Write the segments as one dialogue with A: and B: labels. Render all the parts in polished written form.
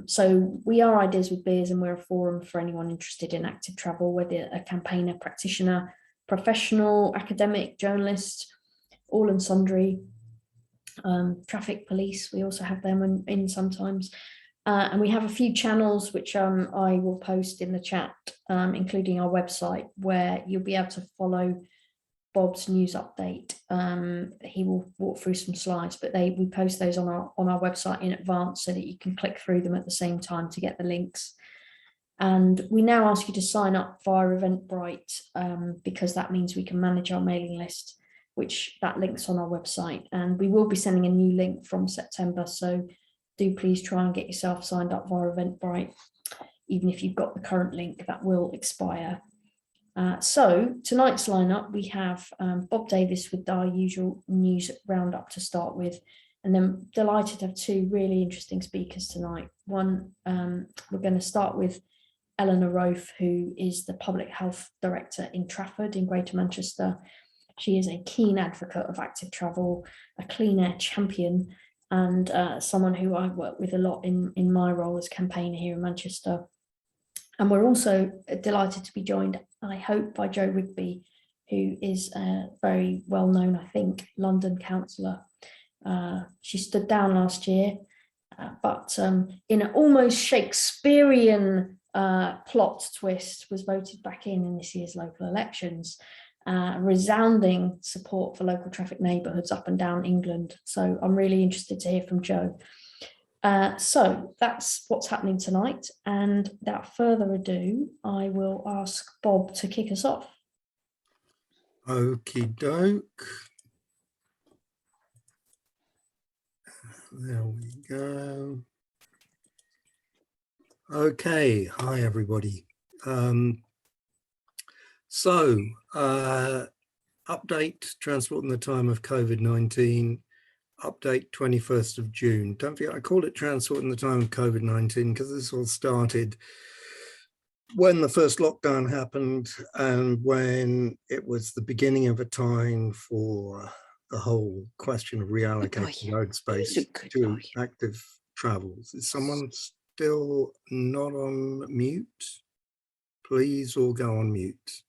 A: So we are Ideas with Beers, and we're a forum for anyone interested in active travel, whether a campaigner, practitioner, professional, academic, journalist, all and sundry. Traffic police, we also have them in sometimes. And we have a few channels which I will post in the chat, including our website, where you'll be able to follow Bob's news update. He will walk through some slides, but we post those on our website in advance so that you can click through them at the same time to get the links. And we now ask you to sign up via Eventbrite, because that means we can manage our mailing list, which that link's on our website. And we will be sending a new link from September, so do please try and get yourself signed up via Eventbrite. Even if you've got the current link, that will expire. So tonight's lineup, we have Bob Davis with our usual news roundup to start with, and then delighted to have two really interesting speakers tonight. One, we're going to start with Eleanor Roaf, who is the Public Health Director in Trafford in Greater Manchester. She is a keen advocate of active travel, a clean air champion, and someone who I work with a lot in my role as campaigner here in Manchester. And we're also delighted to be joined, I hope, by Jo Rigby, who is a very well-known, I think, London councillor. She stood down last year, but in an almost Shakespearean plot twist, was voted back in this year's local elections. Resounding support for local traffic neighbourhoods up and down England. So I'm really interested to hear from Jo. So that's what's happening tonight. And without further ado, I will ask Bob to kick us off.
B: Okie doke. There we go. Okay, hi everybody. Update, transport in the time of COVID-19, update 21st of June. Don't forget, I call it transport in the time of COVID-19 because this all started when the first lockdown happened and when it was the beginning of a time for the whole question of reallocating road space to active travels. Is someone still not on mute? Please all go on mute.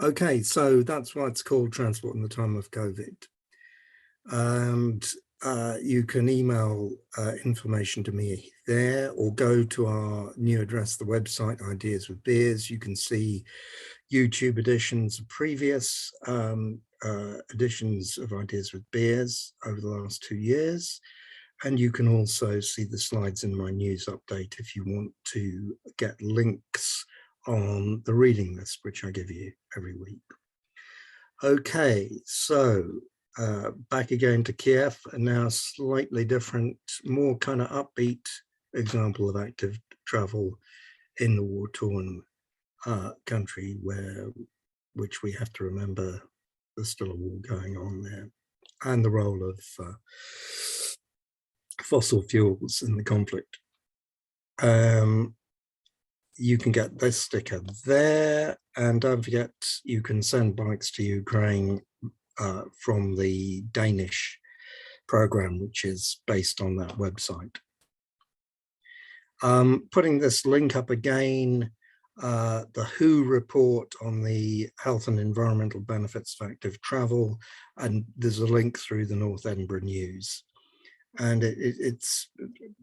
B: Okay, so that's why it's called transport in the time of COVID. And you can email information to me there, or go to our new address, the website, Ideas with Beers. You can see YouTube editions of previous editions of Ideas with Beers over the last 2 years. And you can also see the slides in my news update if you want to get links on the reading list, which I give you every week. Okay, so back again to Kiev, and now slightly different, more kind of upbeat example of active travel in the war-torn country, which we have to remember there's still a war going on there, and the role of fossil fuels in the conflict. You can get this sticker there, and don't forget you can send bikes to Ukraine from the Danish program, which is based on that website. Putting this link up again, the WHO report on the health and environmental benefits of active travel, and there's a link through the North Edinburgh News. And it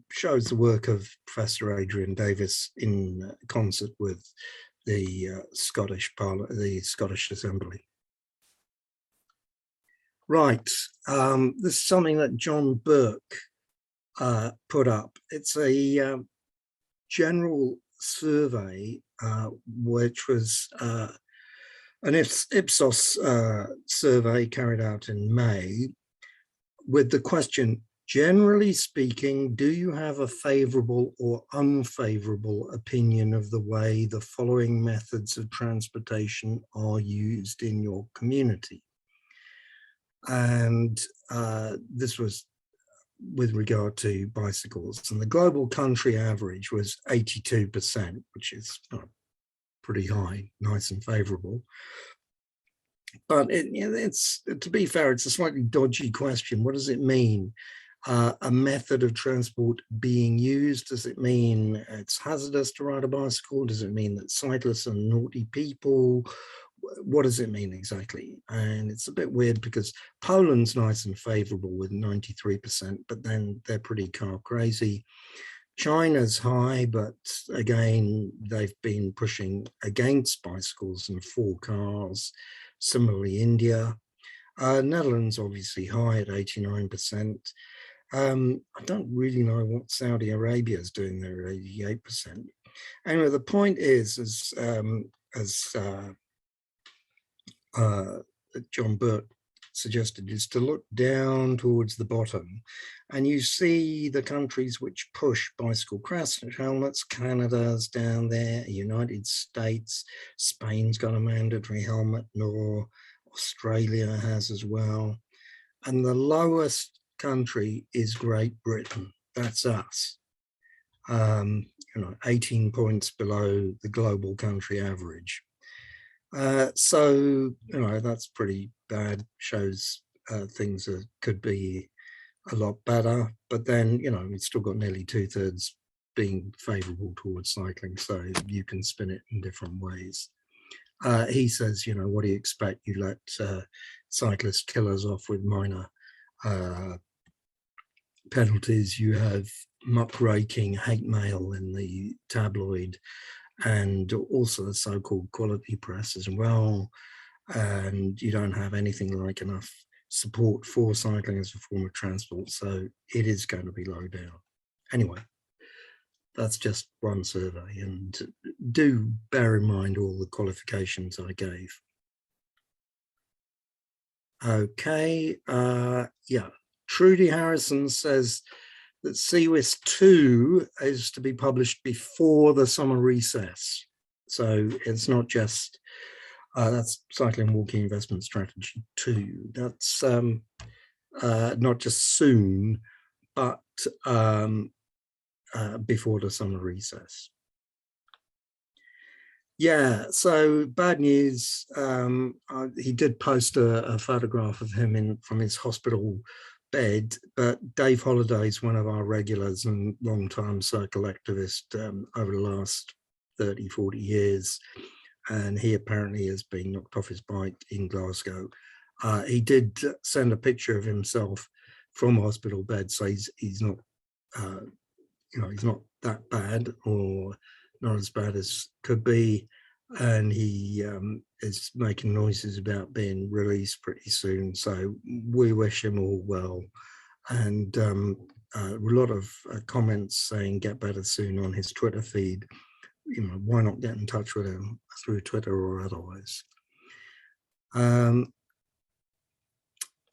B: shows the work of Professor Adrian Davis in concert with the Scottish Assembly. Right, this is something that John Burke put up. It's a general survey, which was an Ipsos survey carried out in May, with the question, generally speaking, do you have a favourable or unfavourable opinion of the way the following methods of transportation are used in your community? And this was with regard to bicycles, and the global country average was 82%, which is pretty high, nice and favourable. But it's, to be fair, it's a slightly dodgy question. What does it mean? A method of transport being used. Does it mean it's hazardous to ride a bicycle? Does it mean that cyclists are naughty people? What does it mean exactly? And it's a bit weird because Poland's nice and favorable with 93%, but then they're pretty car crazy. China's high, but again, they've been pushing against bicycles and for cars. Similarly, India. Netherlands obviously high at 89%. I don't really know what Saudi Arabia is doing there at 88%. Anyway, the point is, as John Burt suggested, is to look down towards the bottom and you see the countries which push bicycle crash helmets. Canada's down there, United States, Spain's got a mandatory helmet, nor Australia has as well. And the lowest country is Great Britain. That's us. 18 points below the global country average. So, that's pretty bad. Shows things could be a lot better. But then, we've still got nearly 2/3 being favourable towards cycling. So you can spin it in different ways. He says, what do you expect? You let cyclists kill us off with minor penalties. You have muckraking, hate mail in the tabloid, and also the so-called quality press as well. And you don't have anything like enough support for cycling as a form of transport. So it is going to be low down. Anyway, that's just one survey, and do bear in mind all the qualifications I gave. Okay, yeah. Trudy Harrison says that CWIS 2 is to be published before the summer recess. So it's not just, that's Cycling Walking Investment Strategy 2. That's not just soon, but before the summer recess. Yeah, so bad news. He did post a photograph of him from his hospital bed, but Dave Holliday's one of our regulars and long-time circle activist over the last 30, 40 years. And he apparently has been knocked off his bike in Glasgow. He did send a picture of himself from hospital bed, so he's not, he's not that bad, or not as bad as could be. And he is making noises about being released pretty soon. So we wish him all well. And a lot of comments saying get better soon on his Twitter feed. Why not get in touch with him through Twitter or otherwise?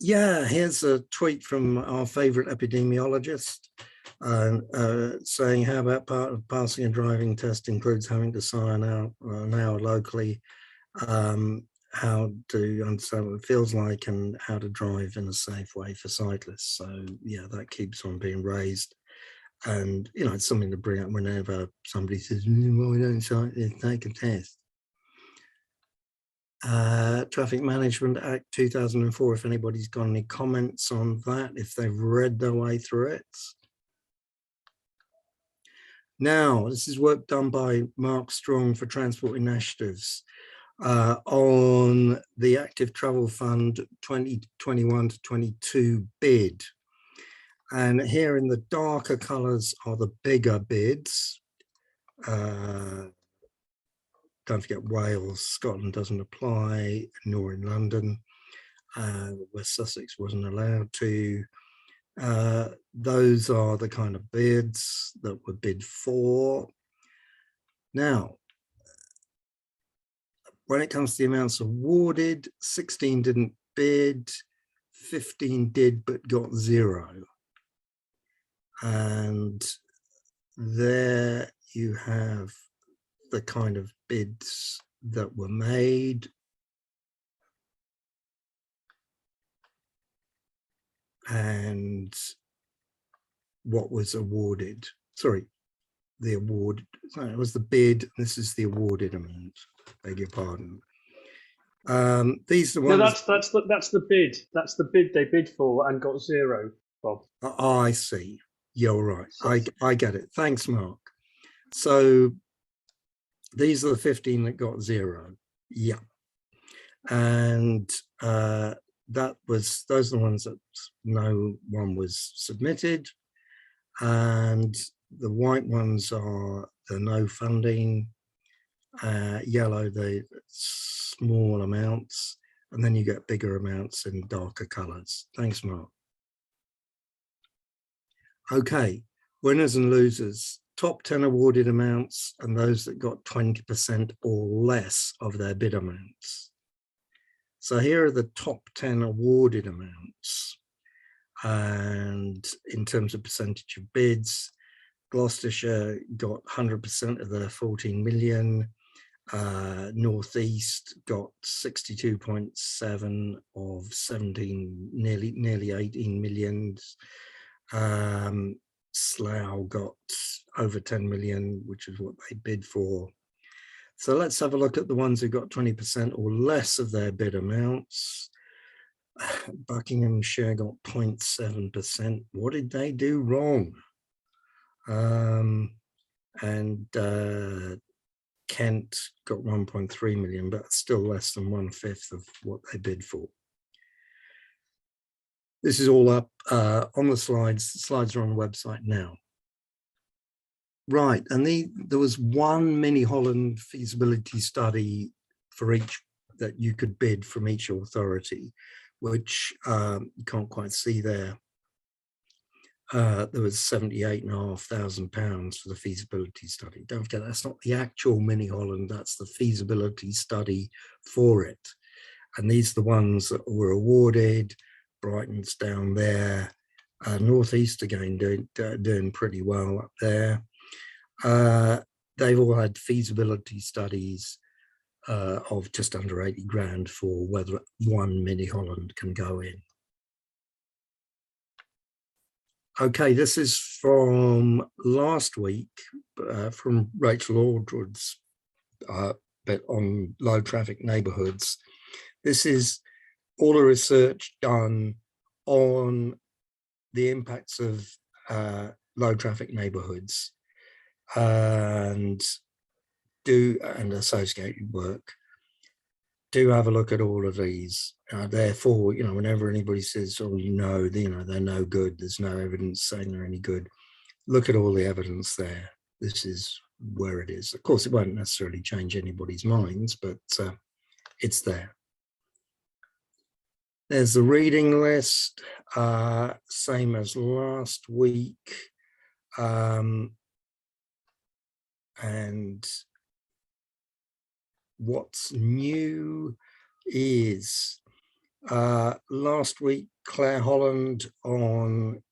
B: Yeah, here's a tweet from our favorite epidemiologist saying, how about part of passing a driving test includes having to sign out an hour locally, how to understand what it feels like and how to drive in a safe way for cyclists. So yeah, that keeps on being raised. And, it's something to bring up whenever somebody says, well, we don't take a test. Traffic Management Act 2004, if anybody's got any comments on that, if they've read their way through it. Now, this is work done by Mark Strong for Transport Initiatives on the Active Travel Fund 2021 to 22 bid. And here in the darker colours are the bigger bids. Don't forget Wales, Scotland doesn't apply, nor in London. West Sussex wasn't allowed to. Those are the kind of bids that were bid for. Now, when it comes to the amounts awarded, 16 didn't bid, 15 did but got 0. And there you have the kind of bids that were made. And what was awarded. Sorry, the award. Sorry, it was the bid. This is the awarded amount. Beg your pardon. These are the ones.
C: No, that's the bid. That's the bid they bid for and got 0. Bob.
B: I see. You're right. I get it. Thanks, Mark. So these are the 15 that got 0. Yeah. And those are the ones that no one was submitted. And the white ones are the no funding, yellow, the small amounts, and then you get bigger amounts in darker colours. Thanks, Mark. Okay, winners and losers. Top 10 awarded amounts and those that got 20% or less of their bid amounts. So here are the top 10 awarded amounts. And in terms of percentage of bids, Gloucestershire got 100% of their 14 million. North East got 62.7 of 17, nearly 18 million. Slough got over 10 million, which is what they bid for. So let's have a look at the ones who got 20% or less of their bid amounts. Buckinghamshire got 0.7%. What did they do wrong? Kent got 1.3 million, but still less than 1/5 of what they bid for. This is all up on the slides. The slides are on the website now. Right, and there was one mini Holland feasibility study for each that you could bid from each authority, which you can't quite see there. There was £78,500 for the feasibility study. Don't forget, that's not the actual mini Holland, that's the feasibility study for it. And these are the ones that were awarded. Brighton's down there. North East again doing pretty well up there. They've all had feasibility studies of just under 80 grand for whether one mini Holland can go in. Okay, this is from last week, from Rachel Aldred's bit on low traffic neighbourhoods. This is all the research done on the impacts of low traffic neighbourhoods and associated work. Do have a look at all of these. Therefore, whenever anybody says, "Oh, they're no good," there's no evidence saying they're any good. Look at all the evidence there. This is where it is. Of course, it won't necessarily change anybody's minds, but it's there. There's the reading list, same as last week. And what's new is last week, Claire Holland on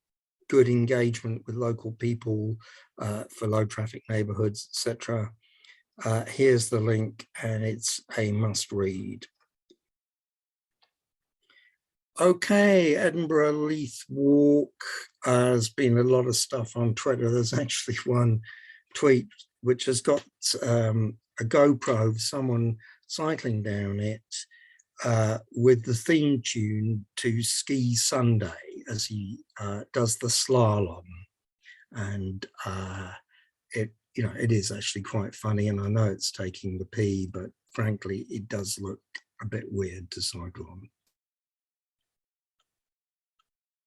B: good engagement with local people for low traffic neighbourhoods, etc. Here's the link, and it's a must read. Okay, Edinburgh Leith Walk. There's been a lot of stuff on Twitter. There's actually one tweet which has got a GoPro of someone cycling down it with the theme tune to Ski Sunday as he does the slalom. And it is actually quite funny, and I know it's taking the pee, but frankly, it does look a bit weird to cycle on.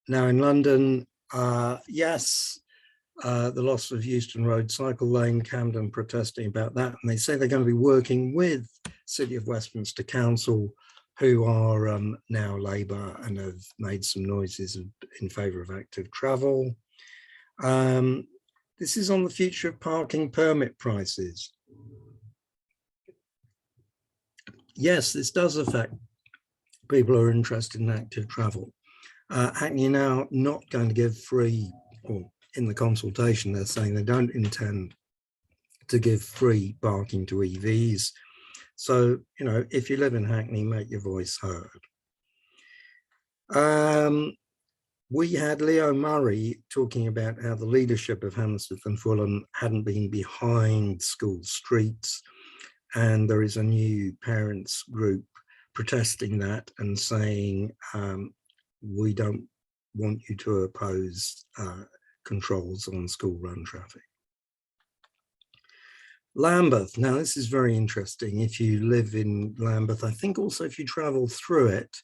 B: Now in London, yes, the loss of Euston Road cycle lane, Camden protesting about that, and they say they're going to be working with City of Westminster Council, who are now Labour and have made some noises in favour of active travel. This is on the future of parking permit prices. Yes, this does affect people who are interested in active travel. Hackney are now not going to give free, or in the consultation, they're saying they don't intend to give free parking to EVs. So, if you live in Hackney, make your voice heard. We had Leo Murray talking about how the leadership of Hammersmith and Fulham hadn't been behind school streets, and there is a new parents group protesting that and saying we don't want you to oppose controls on school run traffic. Lambeth. Now, this is very interesting. If you live in Lambeth, I think also if you travel through it,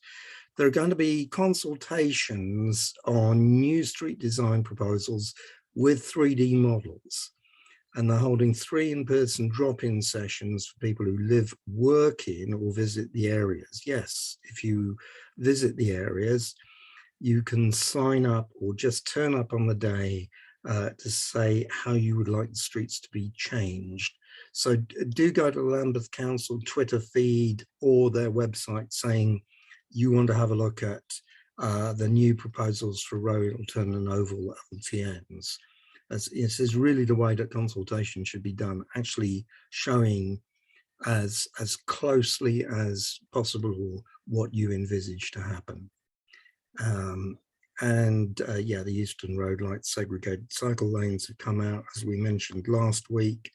B: there are going to be consultations on new street design proposals with 3D models. And they're holding 3 in-person drop-in sessions for people who live, work in, or visit the areas. Yes, if you visit the areas, you can sign up or just turn up on the day to say how you would like the streets to be changed. So do go to Lambeth Council Twitter feed or their website saying you want to have a look at the new proposals for Royalton and Oval LTNs. This is really the way that consultation should be done, actually showing as closely as possible what you envisage to happen. Yeah, the Euston Road Light segregated cycle lanes have come out, as we mentioned last week.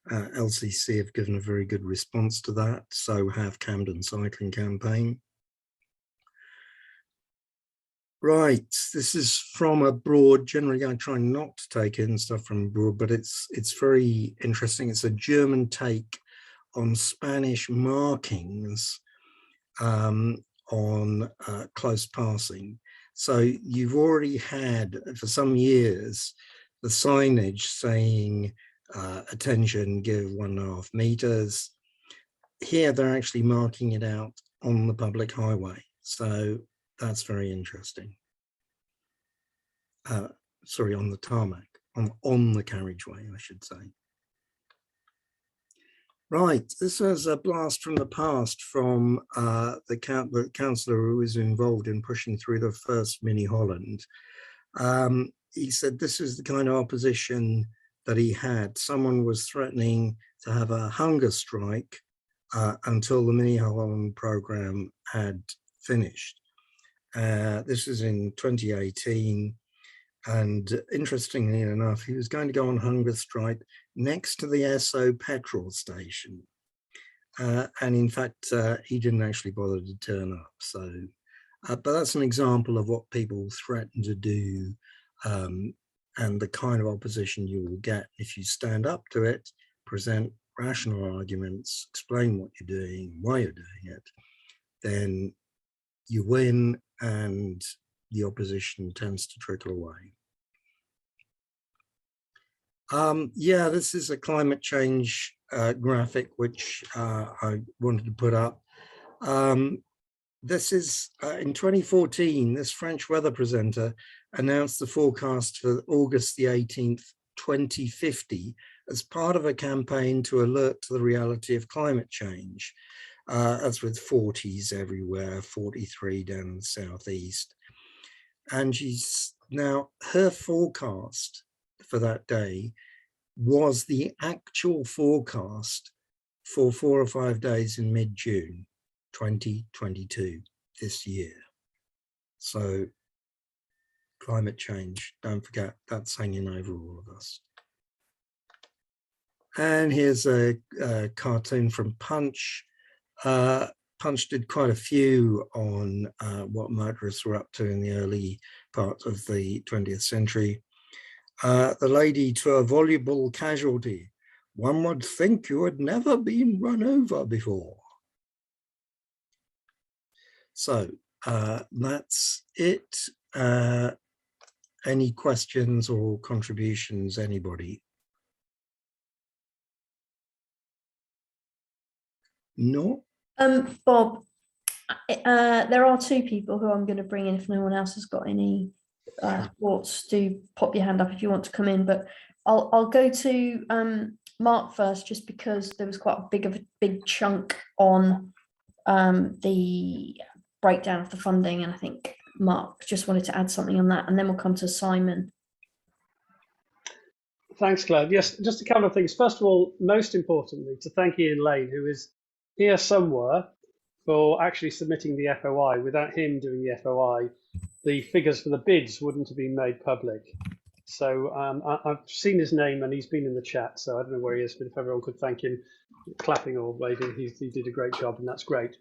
B: LCC have given a very good response to that, so have Camden Cycling Campaign. Right, this is from abroad. Generally, I try not to take in stuff from abroad, but it's very interesting. It's a German take on Spanish markings on close passing. So you've already had, for some years, the signage saying, attention, give 1.5 meters. Here, they're actually marking it out on the public highway. So that's very interesting. Sorry, on the tarmac, on the carriageway, I should say. Right, this was a blast from the past from the councillor who was involved in pushing through the first Mini Holland. He said this is the kind of opposition that he had. Someone was threatening to have a hunger strike until the Mini Holland programme had finished. This was in 2018. And interestingly enough, he was going to go on hunger strike next to the Esso petrol station. And in fact, he didn't actually bother to turn up. So, but that's an example of what people threaten to do and the kind of opposition you will get if you stand up to it, present rational arguments, explain what you're doing, why you're doing it, then you win and the opposition tends to trickle away. Yeah, this is a climate change graphic which I wanted to put up. This is in 2014, this French weather presenter announced the forecast for August the 18th, 2050 as part of a campaign to alert to the reality of climate change. That's with 40s everywhere, 43 down in the southeast. And her forecast for that day was the actual forecast for 4 or 5 days in mid-June 2022, this year. So climate change, don't forget, that's hanging over all of us. And here's a cartoon from Punch. Punch did quite a few on what motorists were up to in the early part of the 20th century. The lady to a voluble casualty. One would think you had never been run over before. So that's it. Any questions or contributions, anybody? No?
A: Bob, there are 2 people who I'm going to bring in if no one else has got any thoughts. Do pop your hand up if you want to come in, but I'll go to Mark first, just because there was quite a big chunk on the breakdown of the funding, and I think Mark just wanted to add something on that, and then we'll come to Simon.
C: Thanks, Claire. Yes, just a couple of things. First of all, most importantly, to thank Ian Lane, who is here somewhere, for actually submitting the FOI. Without him doing the FOI, the figures for the bids wouldn't have been made public. So I've seen his name and he's been in the chat, so I don't know where he is, but if everyone could thank him, clapping or waving, he did a great job, and that's great.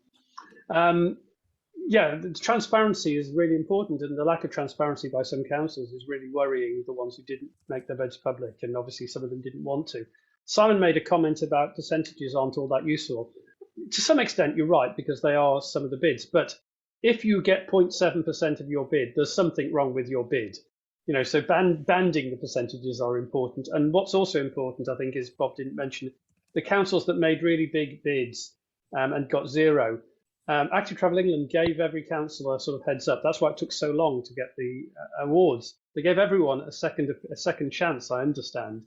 C: Yeah, the transparency is really important, and the lack of transparency by some councils is really worrying, the ones who didn't make their bids public, and obviously some of them didn't want to. Simon made a comment about percentages aren't all that useful. To some extent, you're right, because they are some of the bids, but if you get 0.7% of your bid, there's something wrong with your bid. You know, so banding the percentages are important. And what's also important, I think, is Bob didn't mention, the councils that made really big bids and got zero. Active Travel England gave every councillor a sort of heads up. That's why it took so long to get the awards. They gave everyone a second chance, I understand,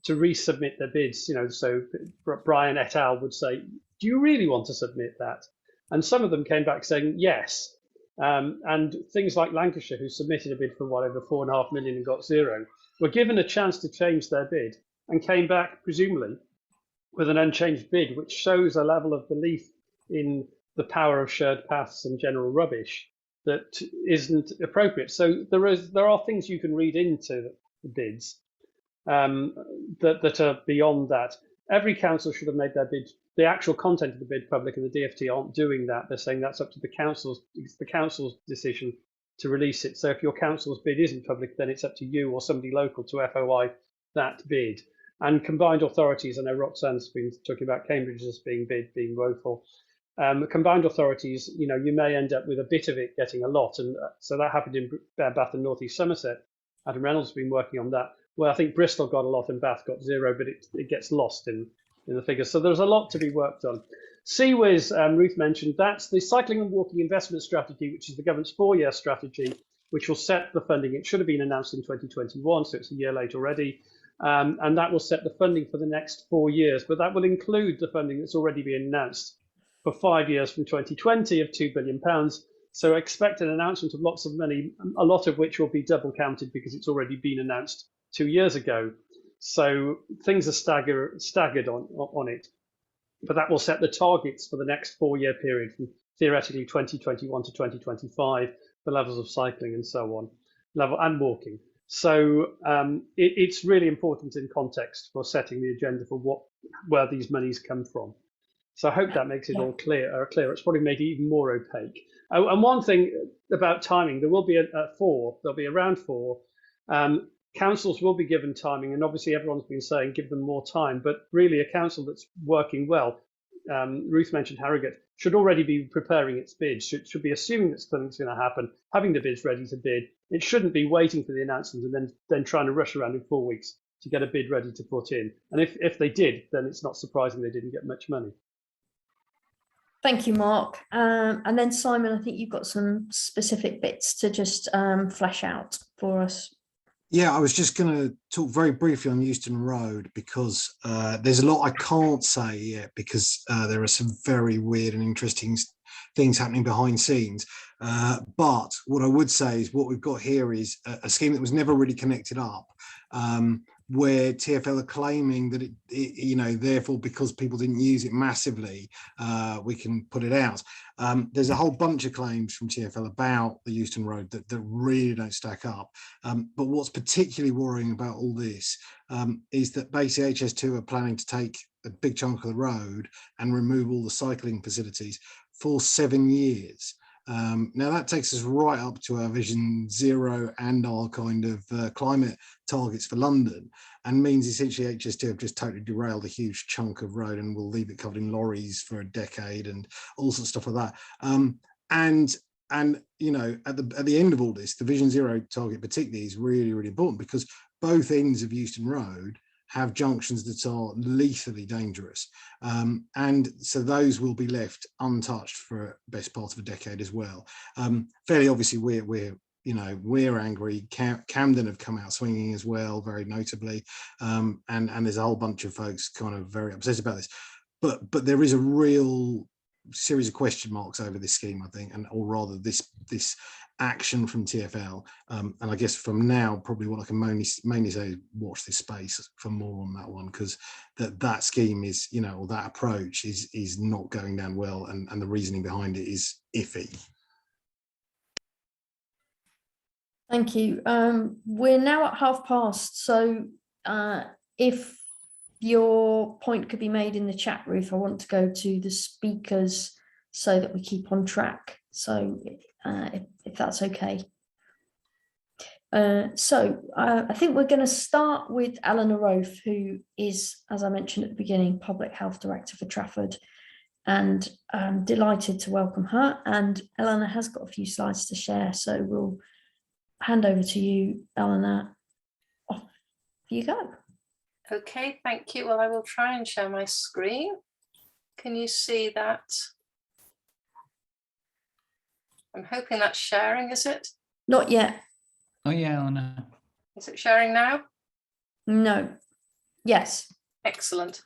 C: to resubmit their bids. You know, so Brian et al. Would say, "Do you really want to submit that?" And some of them came back saying yes. And things like Lancashire, who submitted a bid for what, over 4.5 million and got zero, were given a chance to change their bid and came back, presumably, with an unchanged bid, which shows a level of belief in the power of shared paths and general rubbish that isn't appropriate. So there are things you can read into the bids that are beyond that. Every council should have made their bid, the actual content of the bid, public, and the DfT aren't doing that. They're saying that's up to the councils. It's the council's decision to release it. So if your council's bid isn't public, then it's up to you or somebody local to FOI that bid. And combined authorities, I know Roxanne's been talking about Cambridge as being woeful. Combined authorities, you know, you may end up with a bit of it getting a lot. And so that happened in Bath and North East Somerset. Adam Reynolds has been working on that. Well, I think Bristol got a lot and Bath got zero, but it gets lost in the figures. So there's a lot to be worked on. CWIS, Ruth mentioned, that's the cycling and walking investment strategy, which is the government's 4-year strategy, which will set the funding. It should have been announced in 2021, so it's a year late already. And that will set the funding for the next 4 years, but that will include the funding that's already been announced for 5 years from 2020 of £2 billion. So expect an announcement of lots of money, a lot of which will be double counted because it's already been announced 2 years ago. So things are staggered on it. But that will set the targets for the next 4-year period from theoretically 2021 to 2025, the levels of cycling and so on, and walking. So it's really important in context for setting the agenda for where these monies come from. So I hope that makes it all clear. It's probably made it even more opaque. And one thing about timing, there will be there'll be around 4. Councils will be given timing, and obviously everyone's been saying give them more time, but really a council that's working well, Ruth mentioned Harrogate, should already be preparing its bids, should be assuming that something's going to happen, having the bids ready to bid. It shouldn't be waiting for the announcement and then trying to rush around in 4 weeks to get a bid ready to put in. And if they did, then it's not surprising they didn't get much money.
A: Thank you, Mark. And then Simon, I think you've got some specific bits to just flesh out for us.
D: Yeah, I was just going to talk very briefly on Euston Road because there's a lot I can't say yet because there are some very weird and interesting things happening behind scenes. But what I would say is what we've got here is a scheme that was never really connected up, where TfL are claiming that it, you know, therefore because people didn't use it massively, we can put it out. There's a whole bunch of claims from TfL about the Euston Road that really don't stack up. But what's particularly worrying about all this is that basically HS2 are planning to take a big chunk of the road and remove all the cycling facilities for 7 years. Now that takes us right up to our Vision Zero and our kind of climate targets for London, and means essentially HS2 have just totally derailed a huge chunk of road and will leave it covered in lorries for a decade and all sorts of stuff like that. And you know, at the end of all this, the Vision Zero target particularly is really, really important because both ends of Euston Road have junctions that are lethally dangerous. And so those will be left untouched for best part of a decade as well. Fairly obviously we're angry. Camden have come out swinging as well, very notably. And there's a whole bunch of folks kind of very upset about this. But there is a real series of question marks over this scheme, I think, or rather this action from TfL, and I guess from now probably what I can mainly say is watch this space for more on that one, because that scheme is, you know, or that approach is not going down well, and the reasoning behind it is iffy.
A: Thank you. We're now at past, so if your point could be made in the chat, Ruth, I want to go to the speakers so that we keep on track. So if that's okay. I think we're going to start with Eleanor Roaf, who is, as I mentioned at the beginning, Public Health Director for Trafford, and I'm delighted to welcome her. And Eleanor has got a few slides to share, so we'll hand over to you, Eleanor. Off you go.
E: Okay, thank you. Well, I will try and share my screen. Can you see that? I'm hoping that's sharing, is it?
A: Not yet.
F: Oh yeah, Eleanor.
E: Is it sharing now?
A: No. Yes.
E: Excellent.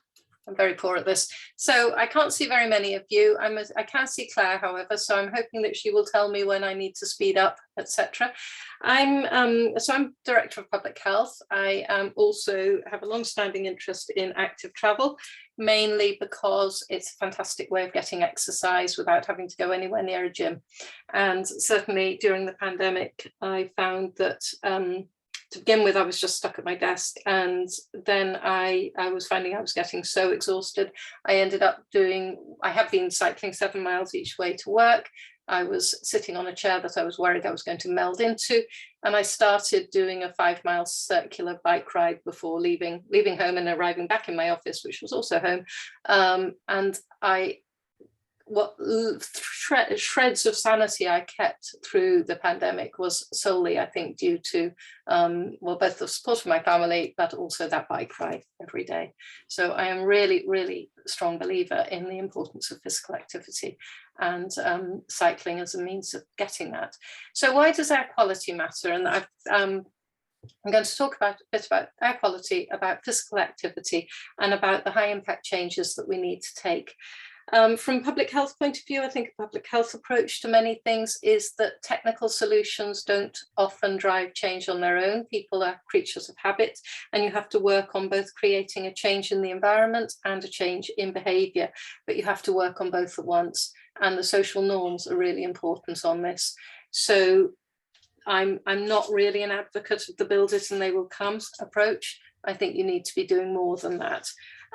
E: I'm very poor at this. So I can't see very many of you. I can see Claire, however, so I'm hoping that she will tell me when I need to speed up, etc. I'm Director of Public Health. I also have a long-standing interest in active travel, mainly because it's a fantastic way of getting exercise without having to go anywhere near a gym. And certainly during the pandemic, I found that to begin with, I was just stuck at my desk, and then I was finding I was getting so exhausted. I ended up I have been cycling 7 miles each way to work. I was sitting on a chair that I was worried I was going to meld into, and I started doing a 5-mile circular bike ride before leaving home and arriving back in my office, which was also home. And what shreds of sanity I kept through the pandemic was solely, I think, due to well, both the support of my family, but also that bike ride every day. So I am really, really a strong believer in the importance of physical activity, and cycling as a means of getting that. So why does air quality matter? And I'm going to talk a bit about air quality, about physical activity, and about the high impact changes that we need to take. From a public health point of view, I think a public health approach to many things is that technical solutions don't often drive change on their own. People are creatures of habit, and you have to work on both creating a change in the environment and a change in behaviour, but you have to work on both at once, and the social norms are really important on this. So I'm not really an advocate of the build it and they will come approach. I think you need to be doing more than that.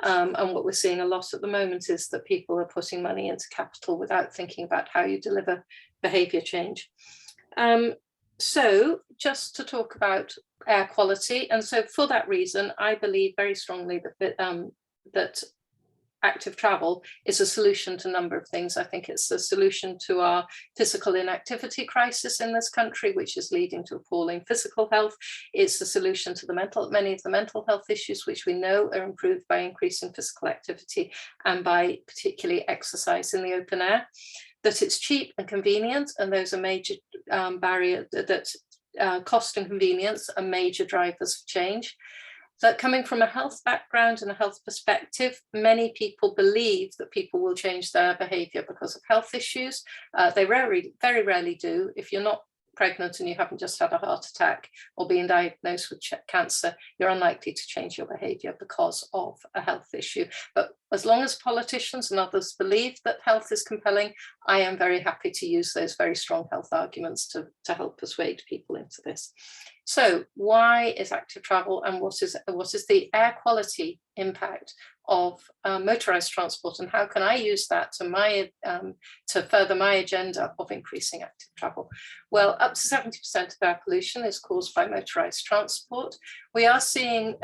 E: And what we're seeing a lot at the moment is that people are putting money into capital without thinking about how you deliver behaviour change. So just to talk about air quality, and so for that reason, I believe very strongly that active travel is a solution to a number of things. I think it's a solution to our physical inactivity crisis in this country, which is leading to appalling physical health. It's a solution to many of the mental health issues, which we know are improved by increasing physical activity and by particularly exercise in the open air. That it's cheap and convenient, and those are major barriers, that cost and convenience are major drivers of change. That coming from a health background and a health perspective, many people believe that people will change their behaviour because of health issues. They very rarely do. If you're not pregnant and you haven't just had a heart attack or being diagnosed with cancer, you're unlikely to change your behaviour because of a health issue. But as long as politicians and others believe that health is compelling, I am very happy to use those very strong health arguments to help persuade people into this. So why is active travel, and what is the air quality impact of motorised transport, and how can I use that to further my agenda of increasing active travel? Well, up to 70% of air pollution is caused by motorised transport. We are seeing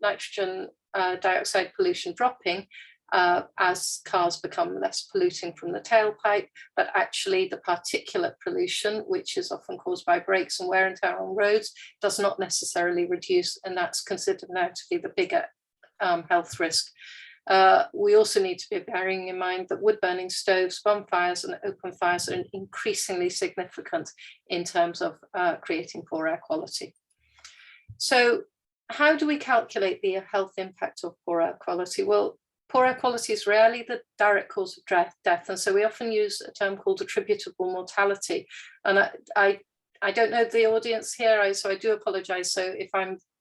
E: nitrogen dioxide pollution dropping as cars become less polluting from the tailpipe, but actually the particulate pollution, which is often caused by brakes and wear and tear on roads, does not necessarily reduce, and that's considered now to be the bigger health risk. We also need to be bearing in mind that wood-burning stoves, bonfires and open fires are increasingly significant in terms of creating poor air quality. So how do we calculate the health impact of poor air quality? Well, poor air quality is rarely the direct cause of death, and so we often use a term called attributable mortality. And I don't know the audience here, so I do apologise. So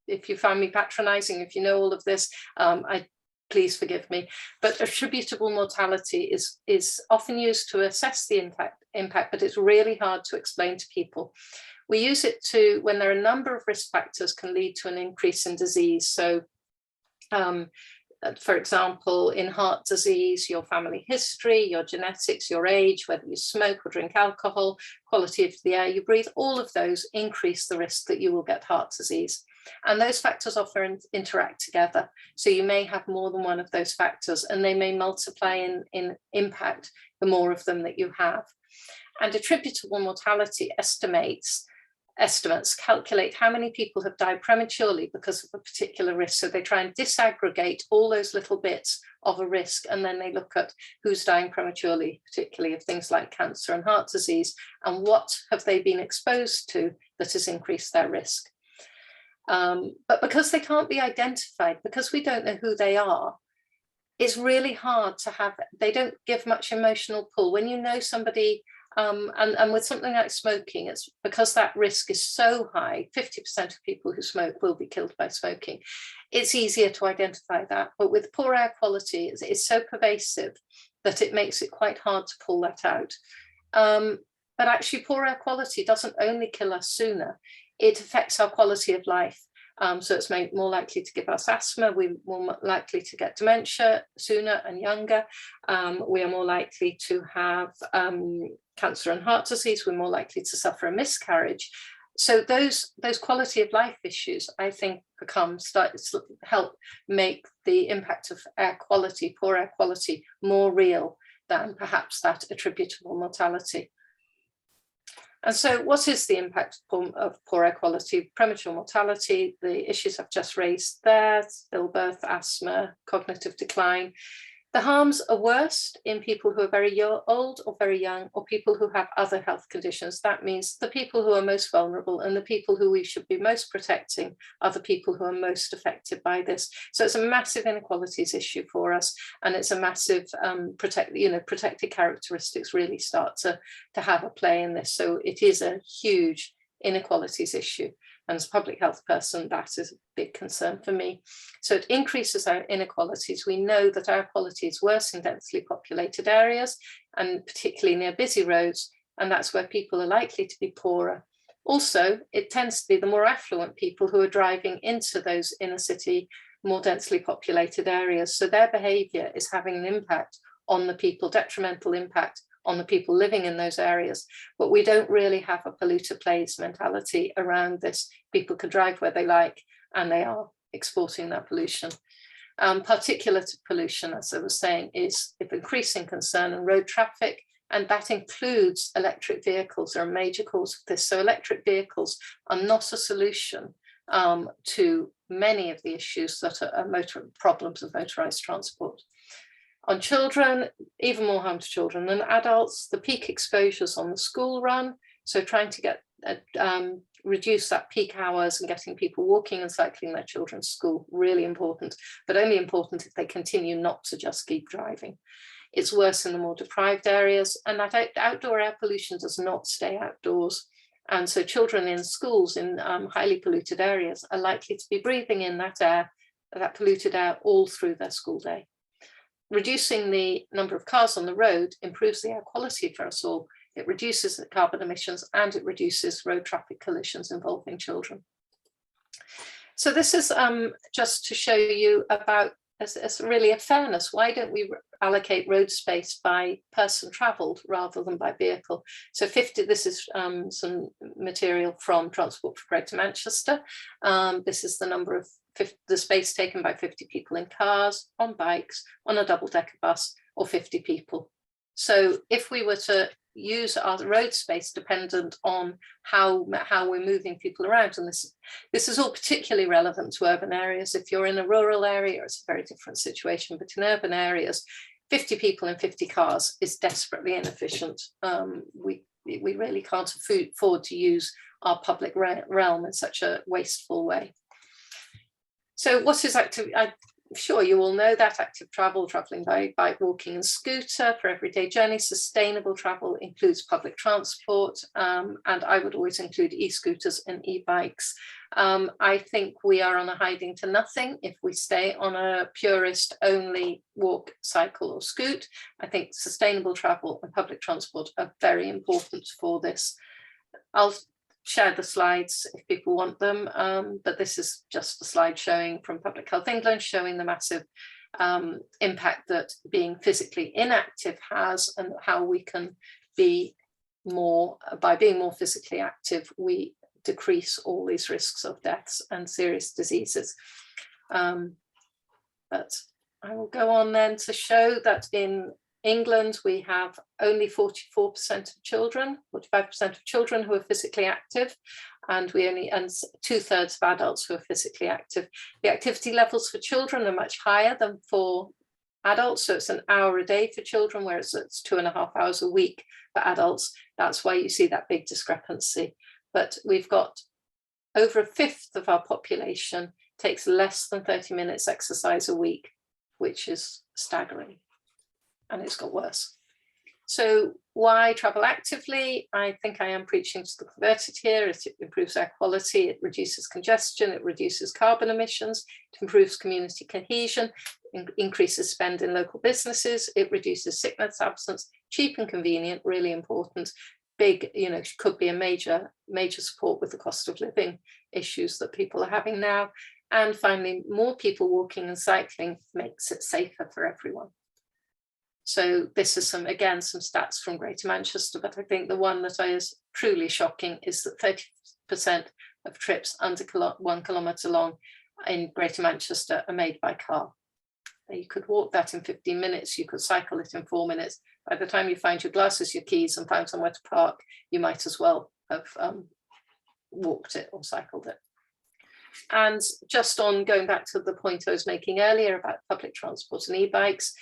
E: if you find me patronising, if you know all of this, please forgive me. But attributable mortality is often used to assess the impact, but it's really hard to explain to people. We use it when there are a number of risk factors can lead to an increase in disease. So for example, in heart disease, your family history, your genetics, your age, whether you smoke or drink alcohol, quality of the air you breathe, all of those increase the risk that you will get heart disease. And those factors often interact together. So you may have more than one of those factors, and they may multiply in impact the more of them that you have. And attributable mortality estimates calculate how many people have died prematurely because of a particular risk. So they try and disaggregate all those little bits of a risk, and then they look at who's dying prematurely, particularly of things like cancer and heart disease, and what have they been exposed to that has increased their risk. But because they can't be identified, because we don't know who they are, it's really hard to have, they don't give much emotional pull. When you know somebody, and with something like smoking, it's because that risk is so high, 50% of people who smoke will be killed by smoking. It's easier to identify that. But with poor air quality, it's so pervasive that it makes it quite hard to pull that out. But actually, poor air quality doesn't only kill us sooner, it affects our quality of life. So it's more likely to give us asthma, we're more likely to get dementia sooner and younger, we are more likely to have cancer and heart disease, we're more likely to suffer a miscarriage. So those quality of life issues, I think, help make the impact of air quality, poor air quality, more real than perhaps that attributable mortality. And so what is the impact of poor air quality? Premature mortality, the issues I've just raised there, stillbirth, asthma, cognitive decline. The harms are worst in people who are very old or very young, or people who have other health conditions. That means the people who are most vulnerable and the people who we should be most protecting are the people who are most affected by this. So it's a massive inequalities issue for us, and it's a massive protected characteristics really start to have a play in this. So it is a huge inequalities issue. And as a public health person, that is a big concern for me. So it increases our inequalities. We know that air quality is worse in densely populated areas, and particularly near busy roads, and that's where people are likely to be poorer. Also, it tends to be the more affluent people who are driving into those inner city, more densely populated areas. So their behaviour is having an impact on the people, detrimental impact on the people living in those areas. But we don't really have a polluter pays mentality around this. People can drive where they like, and they are exporting that pollution. Particulate pollution, as I was saying, is of increasing concern in road traffic, and that includes electric vehicles are a major cause of this. So electric vehicles are not a solution to many of the issues that are problems of motorised transport. On children, even more harm to children than adults, the peak exposures on the school run. So trying to get reduce that peak hours and getting people walking and cycling their children to school, really important, but only important if they continue not to just keep driving. It's worse in the more deprived areas, and that outdoor air pollution does not stay outdoors. And so children in schools in highly polluted areas are likely to be breathing in that air, that polluted air, all through their school day. Reducing the number of cars on the road improves the air quality for us all. It reduces the carbon emissions, and it reduces road traffic collisions involving children. So this is just to show you about, as really a fairness, why don't we allocate road space by person travelled rather than by vehicle? So 50, this is some material from Transport for Greater Manchester. This is the number of the space taken by 50 people in cars, on bikes, on a double-decker bus, or 50 people. So if we were to use our road space dependent on how we're moving people around, and this is all particularly relevant to urban areas. If you're in a rural area, it's a very different situation, but in urban areas, 50 people in 50 cars is desperately inefficient. We really can't afford to use our public realm in such a wasteful way. So what is active? I'm sure you all know that active travel, travelling by bike, walking and scooter for everyday journeys. Sustainable travel includes public transport, and I would always include e-scooters and e-bikes. I think we are on a hiding to nothing if we stay on a purist only walk, cycle or scoot. I think sustainable travel and public transport are very important for this. I'll share the slides if people want them, but this is just a slide showing from Public Health England, showing the massive impact that being physically inactive has, and how we can be more, by being more physically active, we decrease all these risks of deaths and serious diseases. But I will go on then to show that in England, we have only 44% of children, 45% of children who are physically active, and we only, and 2/3 of adults who are physically active. The activity levels for children are much higher than for adults. So it's an hour a day for children, whereas it's 2.5 hours a week for adults. That's why you see that big discrepancy. But we've got over 1/5 of our population takes less than 30 minutes exercise a week, which is staggering. And it's got worse. So why travel actively? I think I am preaching to the converted here. It improves air quality, it reduces congestion, it reduces carbon emissions, it improves community cohesion, increases spend in local businesses, it reduces sickness absence, cheap and convenient, really important. Big, could be a major support with the cost of living issues that people are having now. And finally, more people walking and cycling makes it safer for everyone. So this is some stats from Greater Manchester, but I think the one that is truly shocking is that 30% of trips under 1 kilometre long in Greater Manchester are made by car. You could walk that in 15 minutes, you could cycle it in 4 minutes. By the time you find your glasses, your keys, and found somewhere to park, you might as well have walked it or cycled it. And just on going back to the point I was making earlier about public transport and e-bikes,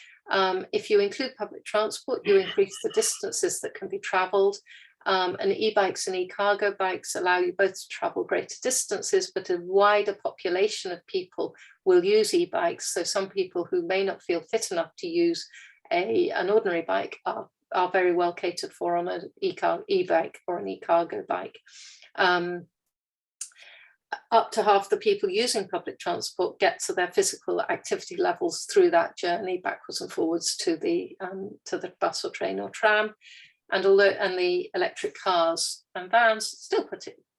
E: if you include public transport, you increase the distances that can be travelled. And e-bikes and e-cargo bikes allow you both to travel greater distances, but a wider population of people will use e-bikes. So some people who may not feel fit enough to use an ordinary bike are very well catered for on an e-bike or an e-cargo bike. Up to half the people using public transport get to their physical activity levels through that journey backwards and forwards to the bus or train or tram. And the electric cars and vans still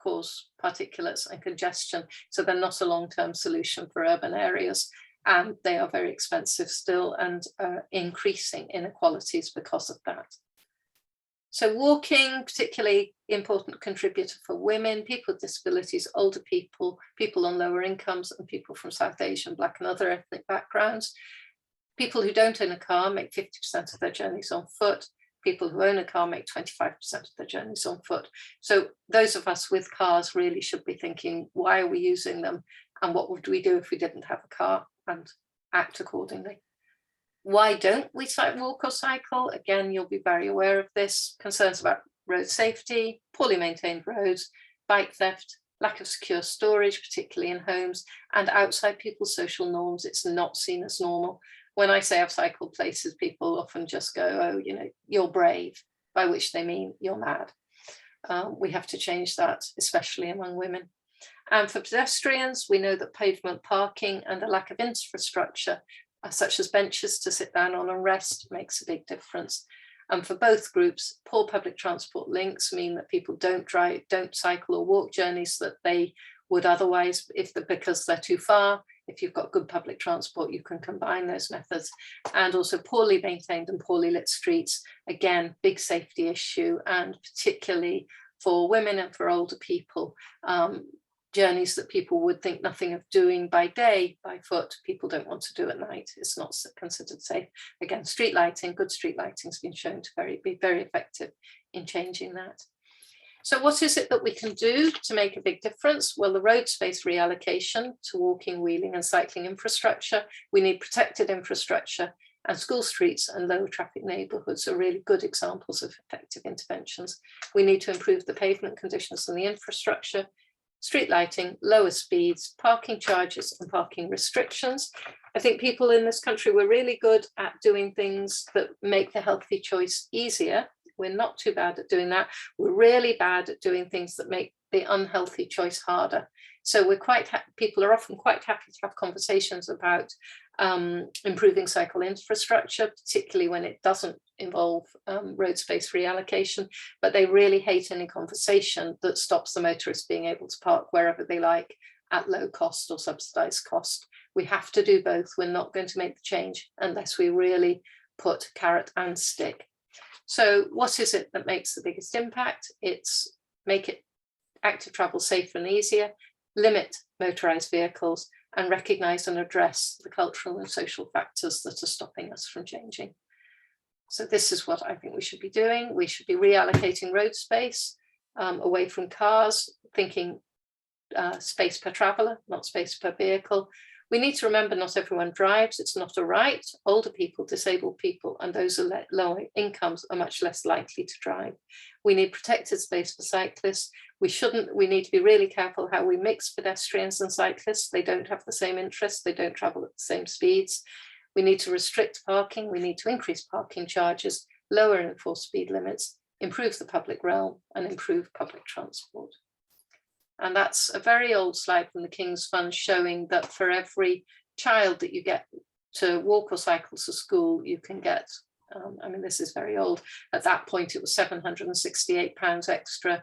E: cause particulates and congestion, so they're not a long-term solution for urban areas, and they are very expensive still and increasing inequalities because of that. So walking, particularly important contributor for women, people with disabilities, older people, people on lower incomes, and people from South Asian, Black and other ethnic backgrounds. People who don't own a car make 50% of their journeys on foot. People who own a car make 25% of their journeys on foot. So those of us with cars really should be thinking, why are we using them? And what would we do if we didn't have a car, and act accordingly? Why don't we walk or cycle? Again, you'll be very aware of this. Concerns about road safety, poorly maintained roads, bike theft, lack of secure storage, particularly in homes, and outside people's social norms. It's not seen as normal. When I say I've cycled places, people often just go, oh, you're brave, by which they mean you're mad. We have to change that, especially among women. And for pedestrians, we know that pavement parking and a lack of infrastructure, such as benches to sit down on and rest, makes a big difference. And for both groups, poor public transport links mean that people don't cycle or walk journeys that they would otherwise, because they're too far. If you've got good public transport, you can combine those methods. And also poorly maintained and poorly lit streets, again, big safety issue, and particularly for women and for older people, journeys that people would think nothing of doing by day, by foot, people don't want to do at night. It's not considered safe. Again, street lighting, good street lighting has been shown to be very effective in changing that. So what is it that we can do to make a big difference? Well, the road space reallocation to walking, wheeling and cycling infrastructure. We need protected infrastructure, and school streets and low traffic neighbourhoods are really good examples of effective interventions. We need to improve the pavement conditions and the infrastructure, street lighting, lower speeds, parking charges and parking restrictions. I think people in this country were really good at doing things that make the healthy choice easier. We're not too bad at doing that. We're really bad at doing things that make the unhealthy choice harder. So we're people are often quite happy to have conversations about improving cycle infrastructure, particularly when it doesn't involve road space reallocation, but they really hate any conversation that stops the motorists being able to park wherever they like at low cost or subsidised cost. We have to do both. We're not going to make the change unless we really put carrot and stick. So what is it that makes the biggest impact? It's make it active travel safer and easier, limit motorised vehicles, and recognise and address the cultural and social factors that are stopping us from changing. So this is what I think we should be doing. We should be reallocating road space away from cars, thinking space per traveller, not space per vehicle. We need to remember not everyone drives. It's not a right. Older people, disabled people, and those who are lower incomes are much less likely to drive. We need protected space for cyclists. We need to be really careful how we mix pedestrians and cyclists. They don't have the same interests. They don't travel at the same speeds. We need to restrict parking. We need to increase parking charges, lower and enforce speed limits, improve the public realm, and improve public transport. And that's a very old slide from the King's Fund showing that for every child that you get to walk or cycle to school, you can get, I mean, this is very old. At that point, it was £768 extra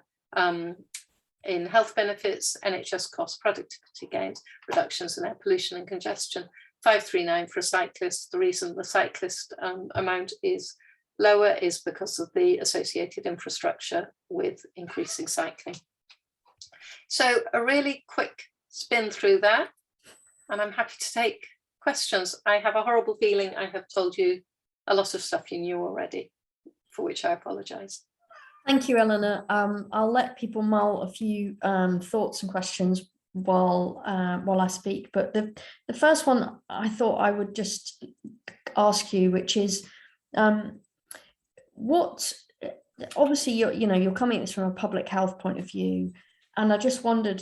E: in health benefits, NHS costs, productivity gains, reductions in air pollution and congestion. 539 for a cyclist. The reason the cyclist amount is lower is because of the associated infrastructure with increasing cycling. So a really quick spin through that, and I'm happy to take questions. I have a horrible feeling I have told you a lot of stuff you knew already, for which I apologise.
A: Thank you, Eleanor. I'll let people mull a few thoughts and questions while I speak, but the first one I thought I would just ask you, which is what, obviously you're coming at this from a public health point of view, and I just wondered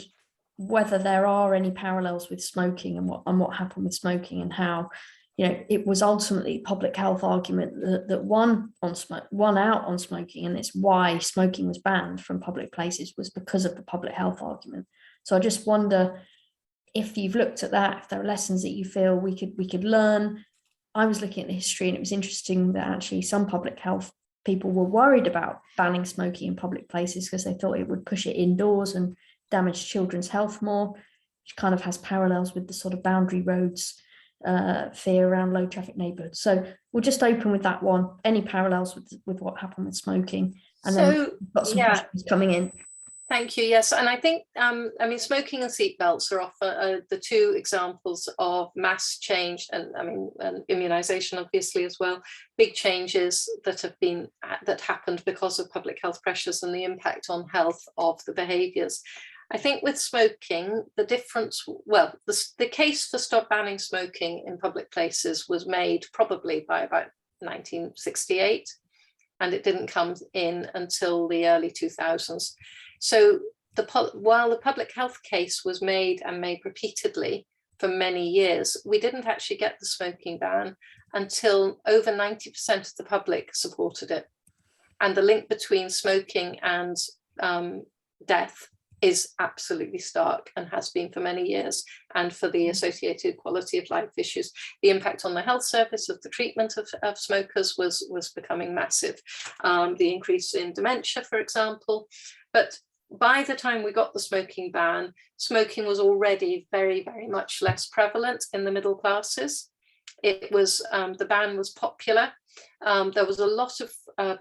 A: whether there are any parallels with smoking and what happened with smoking, and how it was ultimately public health argument that won out on smoking, and it's why smoking was banned from public places was because of the public health argument. So I just wonder if you've looked at that, if there are lessons that you feel we could learn. I was looking at the history, and it was interesting that actually some public health people were worried about banning smoking in public places because they thought it would push it indoors and damage children's health more, which kind of has parallels with the sort of boundary roads fear around low traffic neighbourhoods. So we'll just open with that one. Any parallels with what happened with smoking? And then we've got some questions coming in.
E: Thank you. Yes, and I think I mean, smoking and seatbelts are often the two examples of mass change, and I mean, and immunisation obviously as well. Big changes that happened because of public health pressures and the impact on health of the behaviours. I think with smoking, the difference, well, the case for stop banning smoking in public places was made probably by about 1968, and it didn't come in until the early 2000s. So while the public health case was made and made repeatedly for many years, we didn't actually get the smoking ban until over 90% of the public supported it. And the link between smoking and death is absolutely stark and has been for many years, and for the associated quality of life issues. The impact on the health service of the treatment of smokers was becoming massive. The increase in dementia, for example. But by the time we got the smoking ban, smoking was already very, very much less prevalent in the middle classes. It was, the ban was popular. There was a lot of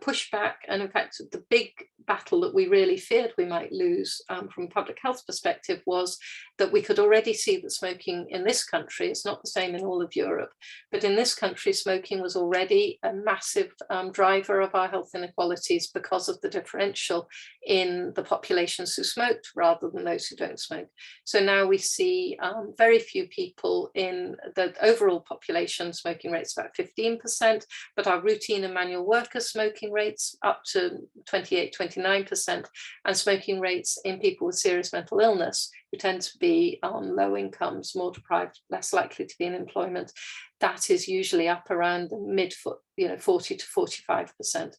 E: pushback, and in fact, the big battle that we really feared we might lose from a public health perspective was that we could already see that smoking in this country, it's not the same in all of Europe, but in this country, smoking was already a massive driver of our health inequalities because of the differential in the populations who smoked rather than those who don't smoke. So now we see very few people in the overall population. Smoking rates about 15%, but our routine and manual workers smoking rates up to 28-29%, and smoking rates in people with serious mental illness who tend to be on low incomes, more deprived, less likely to be in employment, that is usually up around the mid 40 to 45%.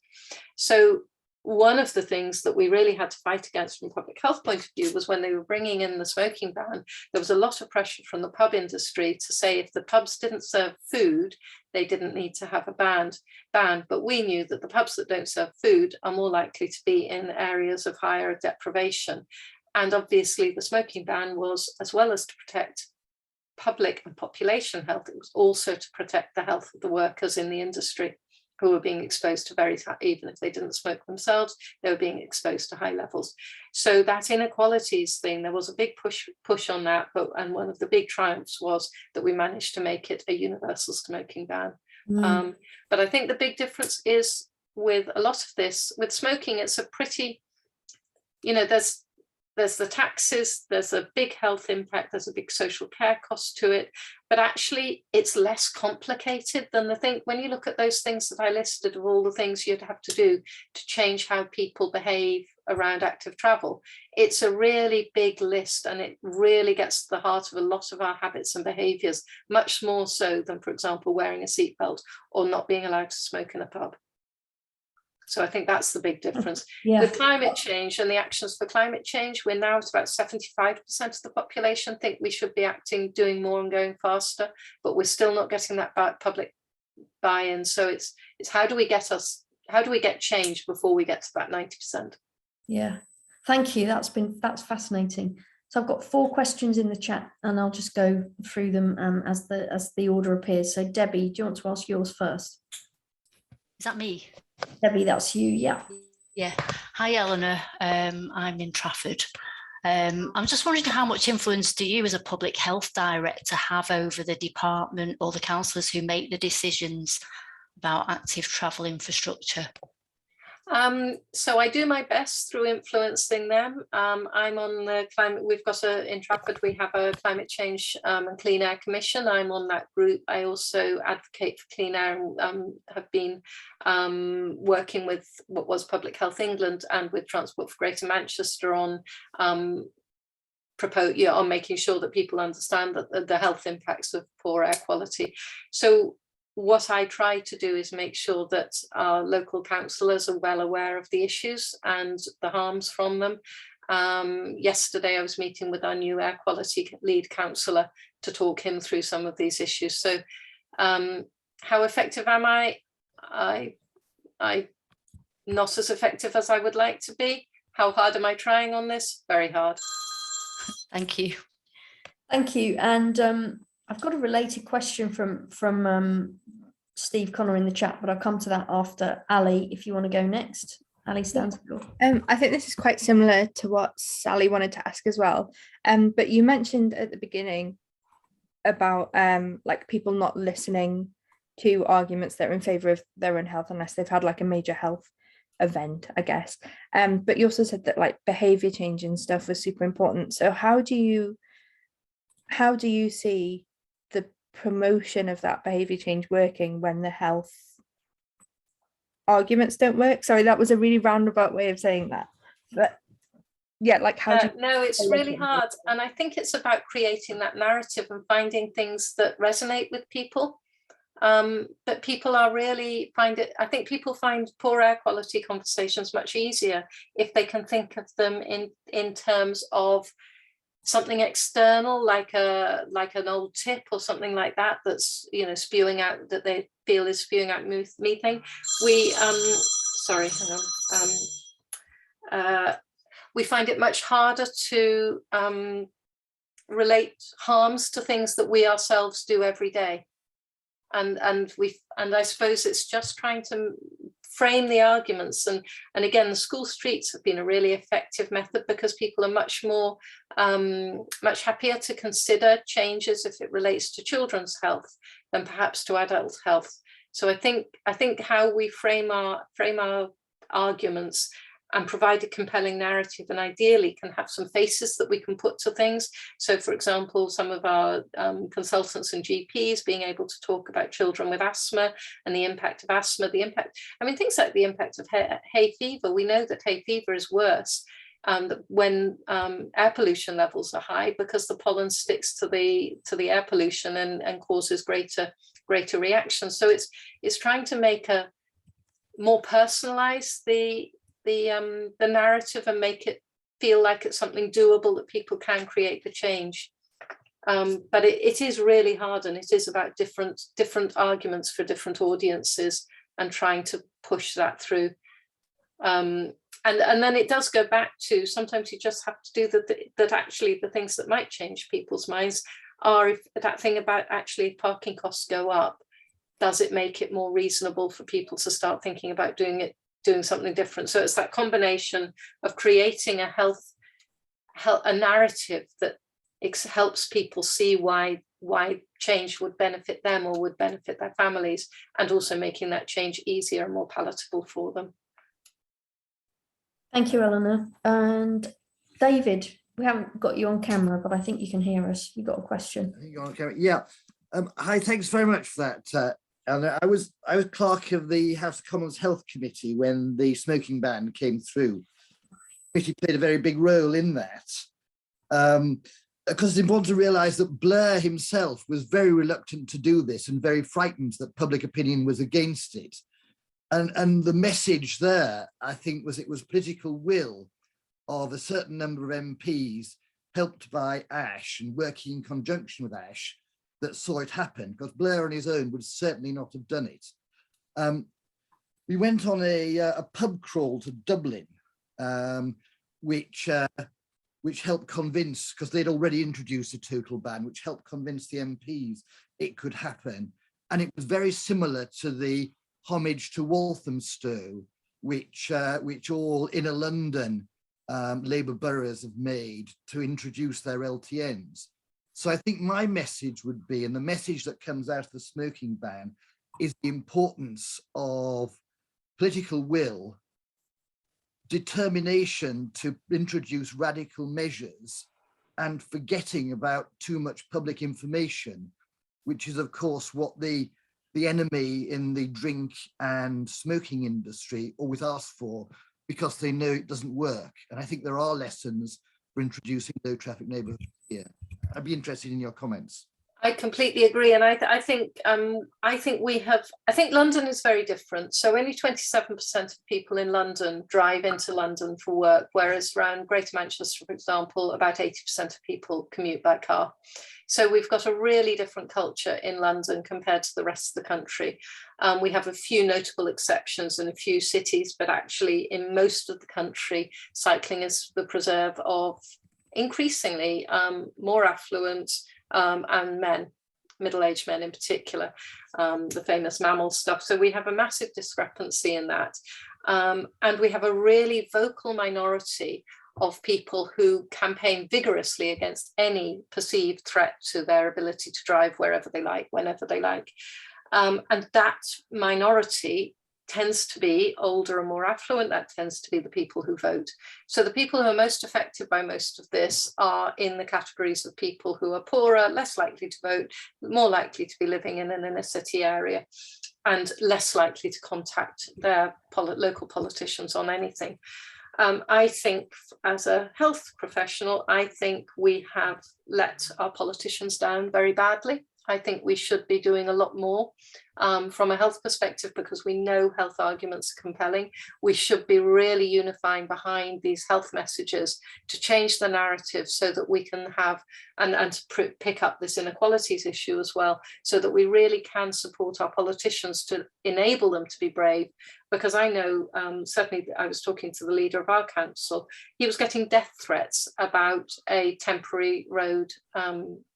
E: So one of the things that we really had to fight against from a public health point of view was when they were bringing in the smoking ban, there was a lot of pressure from the pub industry to say if the pubs didn't serve food, they didn't need to have a ban. But we knew that the pubs that don't serve food are more likely to be in areas of higher deprivation. And obviously the smoking ban was, as well as to protect public and population health, it was also to protect the health of the workers in the industry who were being exposed to very, even if they didn't smoke themselves, they were being exposed to high levels. So that inequalities thing, there was a big push on that, and one of the big triumphs was that we managed to make it a universal smoking ban. But I think the big difference is with a lot of this, with smoking, it's a pretty, you know, there's the taxes, there's a big health impact, there's a big social care cost to it, but actually it's less complicated than the thing. When you look at those things that I listed of all the things you'd have to do to change how people behave around active travel, it's a really big list, and it really gets to the heart of a lot of our habits and behaviours, much more so than, for example, wearing a seatbelt or not being allowed to smoke in a pub. So I think that's the big difference. With climate change and the actions for climate change, we're now at about 75% of the population think we should be acting, doing more and going faster, but we're still not getting that public buy-in. So it's how do we get change before we get to about 90%?
A: Yeah, thank you. That's fascinating. So I've got 4 questions in the chat, and I'll just go through them as the order appears. So Debbie, do you want to ask yours first?
F: Is that me?
A: Debbie, that's you. Yeah.
F: Yeah. Hi, Eleanor. I'm in Trafford. I'm just wondering, how much influence do you as a public health director have over the department or the councillors who make the decisions about active travel infrastructure?
E: So I do my best through influencing them. I'm on the climate, we've got in Trafford, we have a climate change and clean air commission. I'm on that group. I also advocate for clean air and have been working with what was Public Health England and with Transport for Greater Manchester on on making sure that people understand that the health impacts of poor air quality. So what I try to do is make sure that our local councillors are well aware of the issues and the harms from them. Yesterday I was meeting with our new air quality lead councillor to talk him through some of these issues. So how effective am I? I'm not as effective as I would like to be. How hard am I trying on this? Very hard.
F: Thank you.
A: Thank you. And I've got a related question from Steve Connor in the chat, but I'll come to that after. Ali, if you want to go next. Ali Stansfield.
G: I think this is quite similar to what Sally wanted to ask as well. But you mentioned at the beginning about like people not listening to arguments that are in favour of their own health unless they've had like a major health event, I guess. But you also said that like behaviour change and stuff was super important. So how do you see the promotion of that behaviour change working when the health arguments don't work? Sorry, that was a really roundabout way of saying that. But yeah, like how do you...
E: No, it's really hard. And I think it's about creating that narrative and finding things that resonate with people. But people I think people find poor air quality conversations much easier if they can think of them in terms of something external, like an old tip or something like that, that's, you know, spewing out, that they feel is spewing out methane. We we find it much harder to relate harms to things that we ourselves do every day. And I suppose it's just trying to frame the arguments, and again, the school streets have been a really effective method because people are much more much happier to consider changes if it relates to children's health than perhaps to adult health. So I think how we frame our arguments and provide a compelling narrative, and ideally can have some faces that we can put to things. So for example, some of our consultants and GPs being able to talk about children with asthma and the impact of asthma, things like the impact of hay fever. We know that hay fever is worse when air pollution levels are high, because the pollen sticks to the air pollution and causes greater reactions. So it's trying to make a more personalized the narrative and make it feel like it's something doable that people can create the change. But it is really hard, and it is about different arguments for different audiences and trying to push that through. And then it does go back to, sometimes you just have to do that actually the things that might change people's minds are if that thing about actually if parking costs go up, does it make it more reasonable for people to start thinking about doing something different? So it's that combination of creating a narrative that helps people see why change would benefit them or would benefit their families, and also making that change easier and more palatable for them.
A: Thank you, Eleanor. And David, we haven't got you on camera, but I think you can hear us. You got a question?
H: I think you're on camera. Yeah. Hi. Thanks very much for that, Eleanor. I was clerk of the House of Commons Health Committee when the smoking ban came through. The committee played a very big role in that. Because it's important to realise that Blair himself was very reluctant to do this and very frightened that public opinion was against it. And the message there, I think, was it was political will of a certain number of MPs helped by Ash and working in conjunction with Ash that saw it happen, because Blair on his own would certainly not have done it. We went on a pub crawl to Dublin, which helped convince, because they'd already introduced a total ban, which helped convince the MPs it could happen. And it was very similar to the homage to Walthamstow, which all inner London Labour boroughs have made to introduce their LTNs. So I think my message would be, and the message that comes out of the smoking ban, is the importance of political will, determination to introduce radical measures, and forgetting about too much public information, which is of course what the enemy in the drink and smoking industry always ask for, because they know it doesn't work. And I think there are lessons for introducing low traffic neighbourhoods here. I'd be interested in your comments.
E: I completely agree, and I think London is very different. So only 27% of people in London drive into London for work, whereas around Greater Manchester, for example, about 80% of people commute by car. So we've got a really different culture in London compared to the rest of the country. We have a few notable exceptions in a few cities, but actually in most of the country, cycling is the preserve of increasingly more affluent and men, middle-aged men in particular, the famous mammal stuff. So we have a massive discrepancy in that. And we have a really vocal minority of people who campaign vigorously against any perceived threat to their ability to drive wherever they like, whenever they like. And that minority tends to be older and more affluent. That tends to be the people who vote. So the people who are most affected by most of this are in the categories of people who are poorer, less likely to vote, more likely to be living in an inner city area, and less likely to contact their local politicians on anything. I think as a health professional, I think we have let our politicians down very badly. I think we should be doing a lot more from a health perspective, because we know health arguments are compelling. We should be really unifying behind these health messages to change the narrative so that we can have, and to pick up this inequalities issue as well, so that we really can support our politicians to enable them to be brave. Because I know, certainly I was talking to the leader of our council, he was getting death threats about a temporary road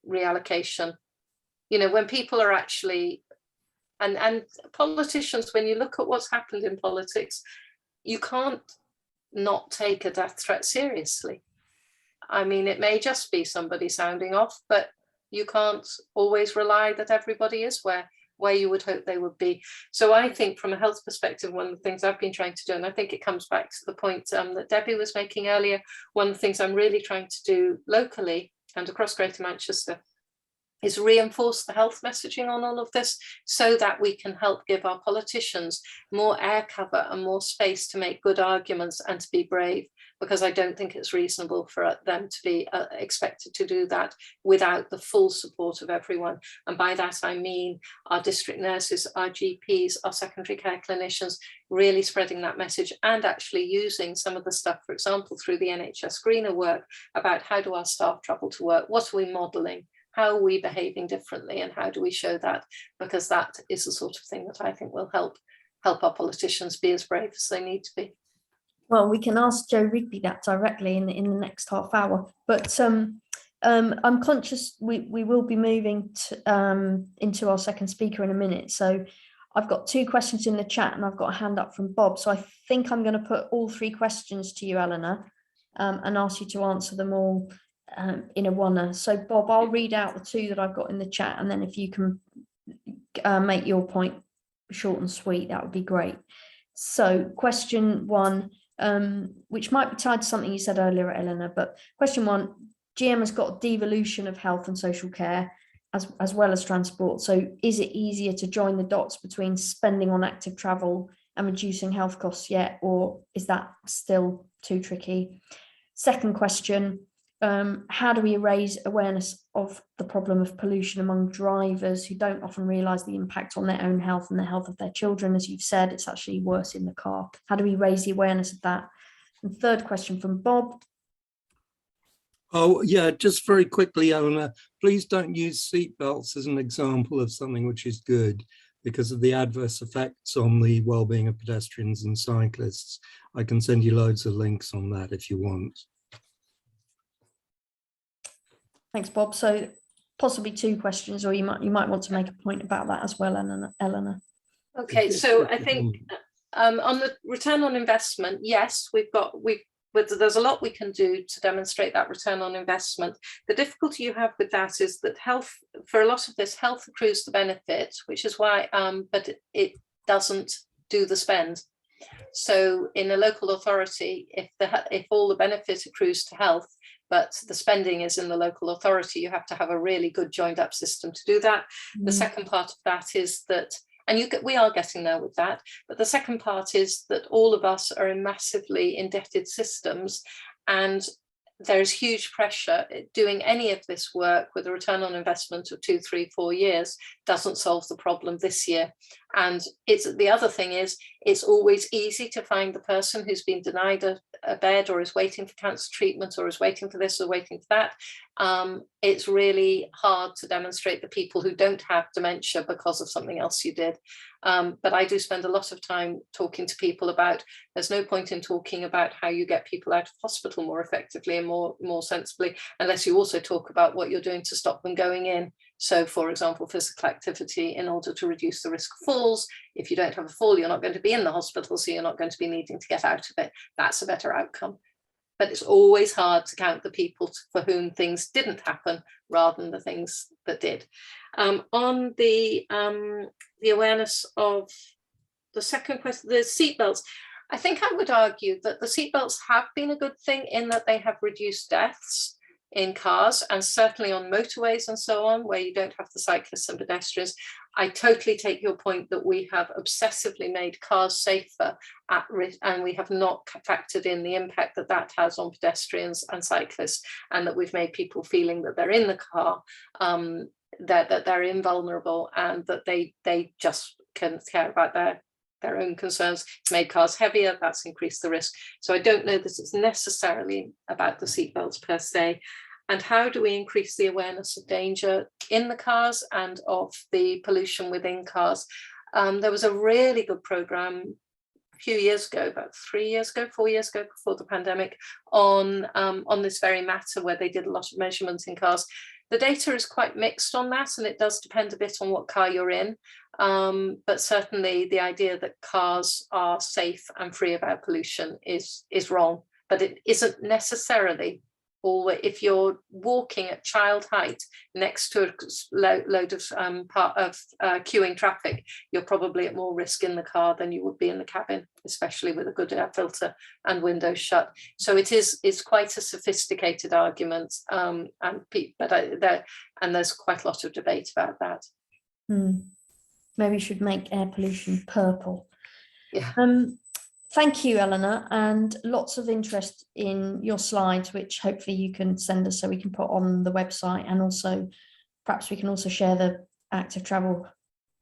E: reallocation. You know, when people are actually, and politicians, when you look at what's happened in politics, you can't not take a death threat seriously. I mean, it may just be somebody sounding off, but you can't always rely that everybody is where you would hope they would be. So I think from a health perspective, one of the things I've been trying to do, and I think it comes back to the point that Debbie was making earlier, one of the things I'm really trying to do locally and across Greater Manchester is reinforce the health messaging on all of this, so that we can help give our politicians more air cover and more space to make good arguments and to be brave, because I don't think it's reasonable for them to be expected to do that without the full support of everyone. And by that I mean our district nurses, our GPs, our secondary care clinicians, really spreading that message, and actually using some of the stuff, for example, through the NHS Greener work about how do our staff travel to work, what are we modelling, how are we behaving differently, and how do we show that? Because that is the sort of thing that I think will help our politicians be as brave as they need to be.
A: Well, we can ask Jo Rigby that directly in the next half hour. But I'm conscious we will be moving to, into our second speaker in a minute. So I've got 2 questions in the chat and I've got a hand up from Bob. So I think I'm going to put all 3 questions to you, Eleanor, and ask you to answer them all in a oneer. So Bob, I'll read out the 2 that I've got in the chat, and then if you can make your point short and sweet, that would be great. So question 1, which might be tied to something you said earlier, Eleanor, but question 1, GM has got a devolution of health and social care as well as transport. So is it easier to join the dots between spending on active travel and reducing health costs yet, or is that still too tricky? Second question, how do we raise awareness of the problem of pollution among drivers who don't often realise the impact on their own health and the health of their children? As you've said, it's actually worse in the car. How do we raise the awareness of that? And third question from Bob.
B: Oh, yeah, just very quickly, Eleanor, please don't use seatbelts as an example of something which is good because of the adverse effects on the well-being of pedestrians and cyclists. I can send you loads of links on that if you want.
A: Thanks, Bob. So possibly 2 questions, or you might want to make a point about that as well, Eleanor.
E: Okay, so I think on the return on investment, yes, there's a lot we can do to demonstrate that return on investment. The difficulty you have with that is that health, for a lot of this, health accrues the benefit, which is why, but it doesn't do the spend. So in a local authority, if all the benefit accrues to health, but the spending is in the local authority, you have to have a really good joined up system to do that. The second part of that is that, and we are getting there with that, but the second part is that all of us are in massively indebted systems, and there's huge pressure. Doing any of this work with a return on investment of 2, 3, 4 years doesn't solve the problem this year. And the other thing is, it's always easy to find the person who's been denied a bed, or is waiting for cancer treatment, or is waiting for this or waiting for that. It's really hard to demonstrate the people who don't have dementia because of something else you did. But I do spend a lot of time talking to people about, there's no point in talking about how you get people out of hospital more effectively and more sensibly, unless you also talk about what you're doing to stop them going in. So, for example, physical activity in order to reduce the risk of falls. If you don't have a fall, you're not going to be in the hospital, so you're not going to be needing to get out of it. That's a better outcome. But it's always hard to count the people for whom things didn't happen rather than the things that did. On the awareness of the second question, the seatbelts, I think I would argue that the seatbelts have been a good thing in that they have reduced deaths in cars, and certainly on motorways and so on, where you don't have the cyclists and pedestrians. I totally take your point that we have obsessively made cars safer at risk, and we have not factored in the impact that that has on pedestrians and cyclists, and that we've made people feeling that they're in the car, that they're invulnerable, and that they just can care about their own concerns. It's made cars heavier, that's increased the risk. So I don't know that it's necessarily about the seatbelts per se. And how do we increase the awareness of danger in the cars and of the pollution within cars? There was a really good program a few years ago, about 3 years ago, 4 years ago, before the pandemic, on this very matter, where they did a lot of measurements in cars. The data is quite mixed on that, and it does depend a bit on what car you're in. But certainly the idea that cars are safe and free of air pollution is wrong, but it isn't necessarily always. If you're walking at child height next to a load of queuing traffic, you're probably at more risk in the car than you would be in the cabin, especially with a good air filter and windows shut. So it's quite a sophisticated argument, and there's quite a lot of debate about that.
A: Maybe you should make air pollution purple.
E: Yeah.
A: Thank you, Eleanor, and lots of interest in your slides, which hopefully you can send us so we can put on the website, and also perhaps we can also share the Active Travel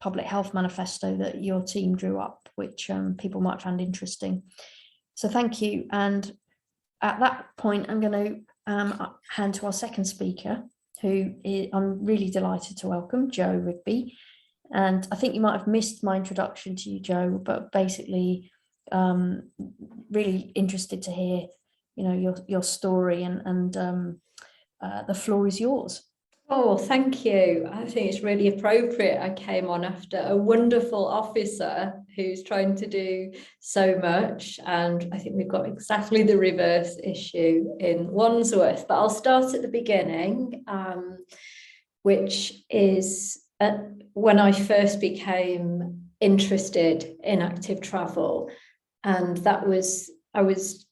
A: Public Health Manifesto that your team drew up, which people might find interesting. So thank you. And at that point, I'm going to hand to our second speaker, I'm really delighted to welcome, Jo Rigby. And I think you might have missed my introduction to you, Jo, but basically really interested to hear, your story, and the floor is yours.
I: Oh, thank you. I think it's really appropriate. I came on after a wonderful officer who's trying to do so much, and I think we've got exactly the reverse issue in Wandsworth. But I'll start at the beginning, which is when I first became interested in active travel, and that was, I was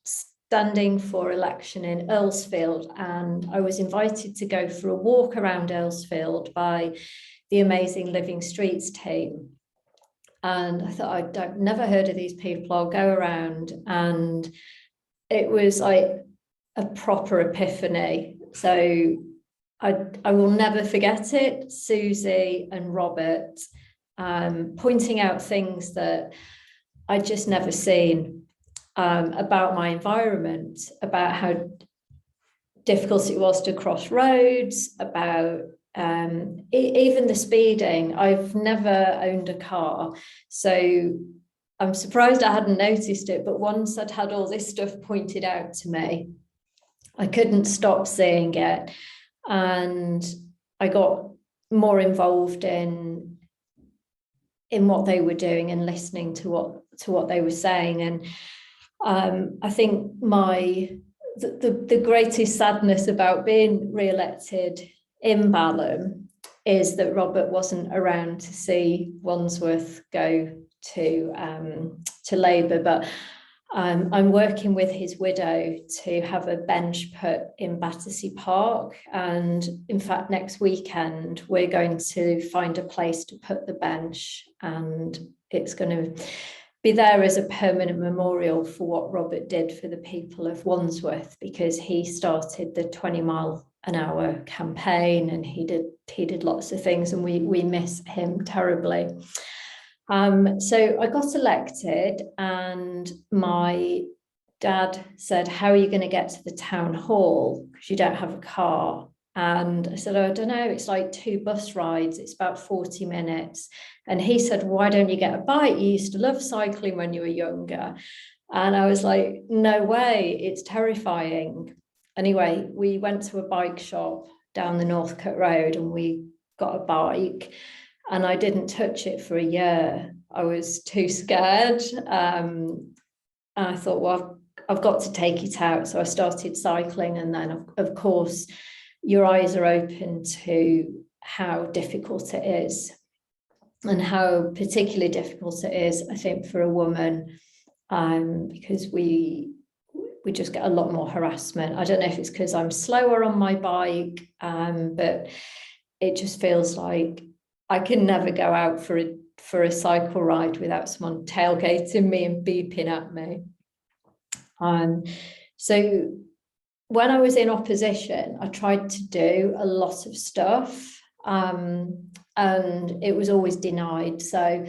I: standing for election in Earlsfield, and I was invited to go for a walk around Earlsfield by the amazing Living Streets team. And I thought, I've never heard of these people, I'll go around. And it was like a proper epiphany. So I will never forget it. Susie and Robert pointing out things that I'd just never seen. About my environment, about how difficult it was to cross roads, about even the speeding. I've never owned a car, so I'm surprised I hadn't noticed it, but once I'd had all this stuff pointed out to me, I couldn't stop seeing it, and I got more involved in what they were doing and listening to what they were saying. And I think the greatest sadness about being re-elected in Balham is that Robert wasn't around to see Wandsworth go to Labour, but I'm working with his widow to have a bench put in Battersea Park, and in fact next weekend we're going to find a place to put the bench, and it's going to be there as a permanent memorial for what Robert did for the people of Wandsworth, because he started the 20-mile-an-hour campaign, and he did lots of things, and we miss him terribly. So I got elected, and my dad said, how are you going to get to the town hall, because you don't have a car? And I said, oh, I don't know, it's like 2 bus rides, it's about 40 minutes. And he said, why don't you get a bike? You used to love cycling when you were younger. And I was like, no way, it's terrifying. Anyway, we went to a bike shop down the Northcote Road, and we got a bike, and I didn't touch it for a year. I was too scared. And I thought, well, I've got to take it out. So I started cycling, and then of course, your eyes are open to how difficult it is, and how particularly difficult it is, I think, for a woman, because we just get a lot more harassment. I don't know if it's because I'm slower on my bike, but it just feels like I can never go out for a cycle ride without someone tailgating me and beeping at me. So when I was in opposition, I tried to do a lot of stuff, and it was always denied. So,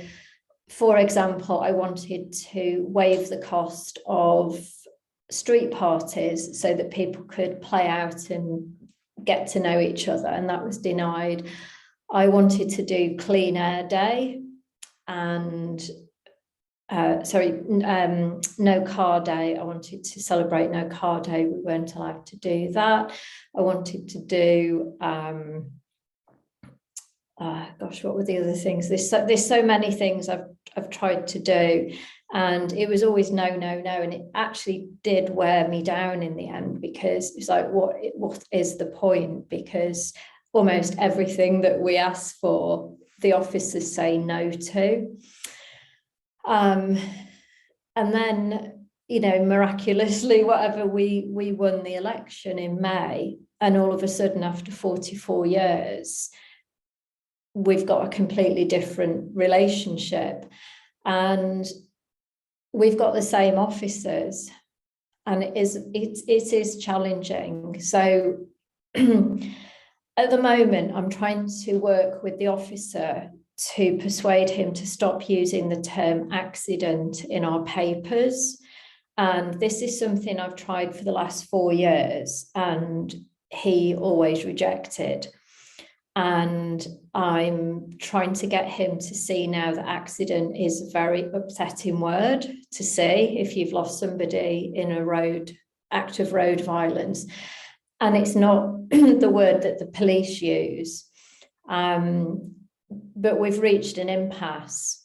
I: for example, I wanted to waive the cost of street parties so that people could play out and get to know each other, and that was denied. I wanted to do Clean Air Day and No Car Day. I wanted to celebrate No Car Day. We weren't allowed to do that. I wanted to do, gosh, what were the other things? There's so many things I've tried to do, and it was always no, no, no. And it actually did wear me down in the end, because it's like, what is the point? Because almost everything that we ask for, the officers say no to. And then, miraculously, whatever, we won the election in May, and all of a sudden, after 44 years, we've got a completely different relationship, and we've got the same officers, and it is challenging. So at the moment, I'm trying to work with the officer to persuade him to stop using the term accident in our papers. And this is something I've tried for the last 4 years, and he always rejected. And I'm trying to get him to see now that accident is a very upsetting word to see if you've lost somebody in a act of road violence. And it's not the word that the police use. But we've reached an impasse.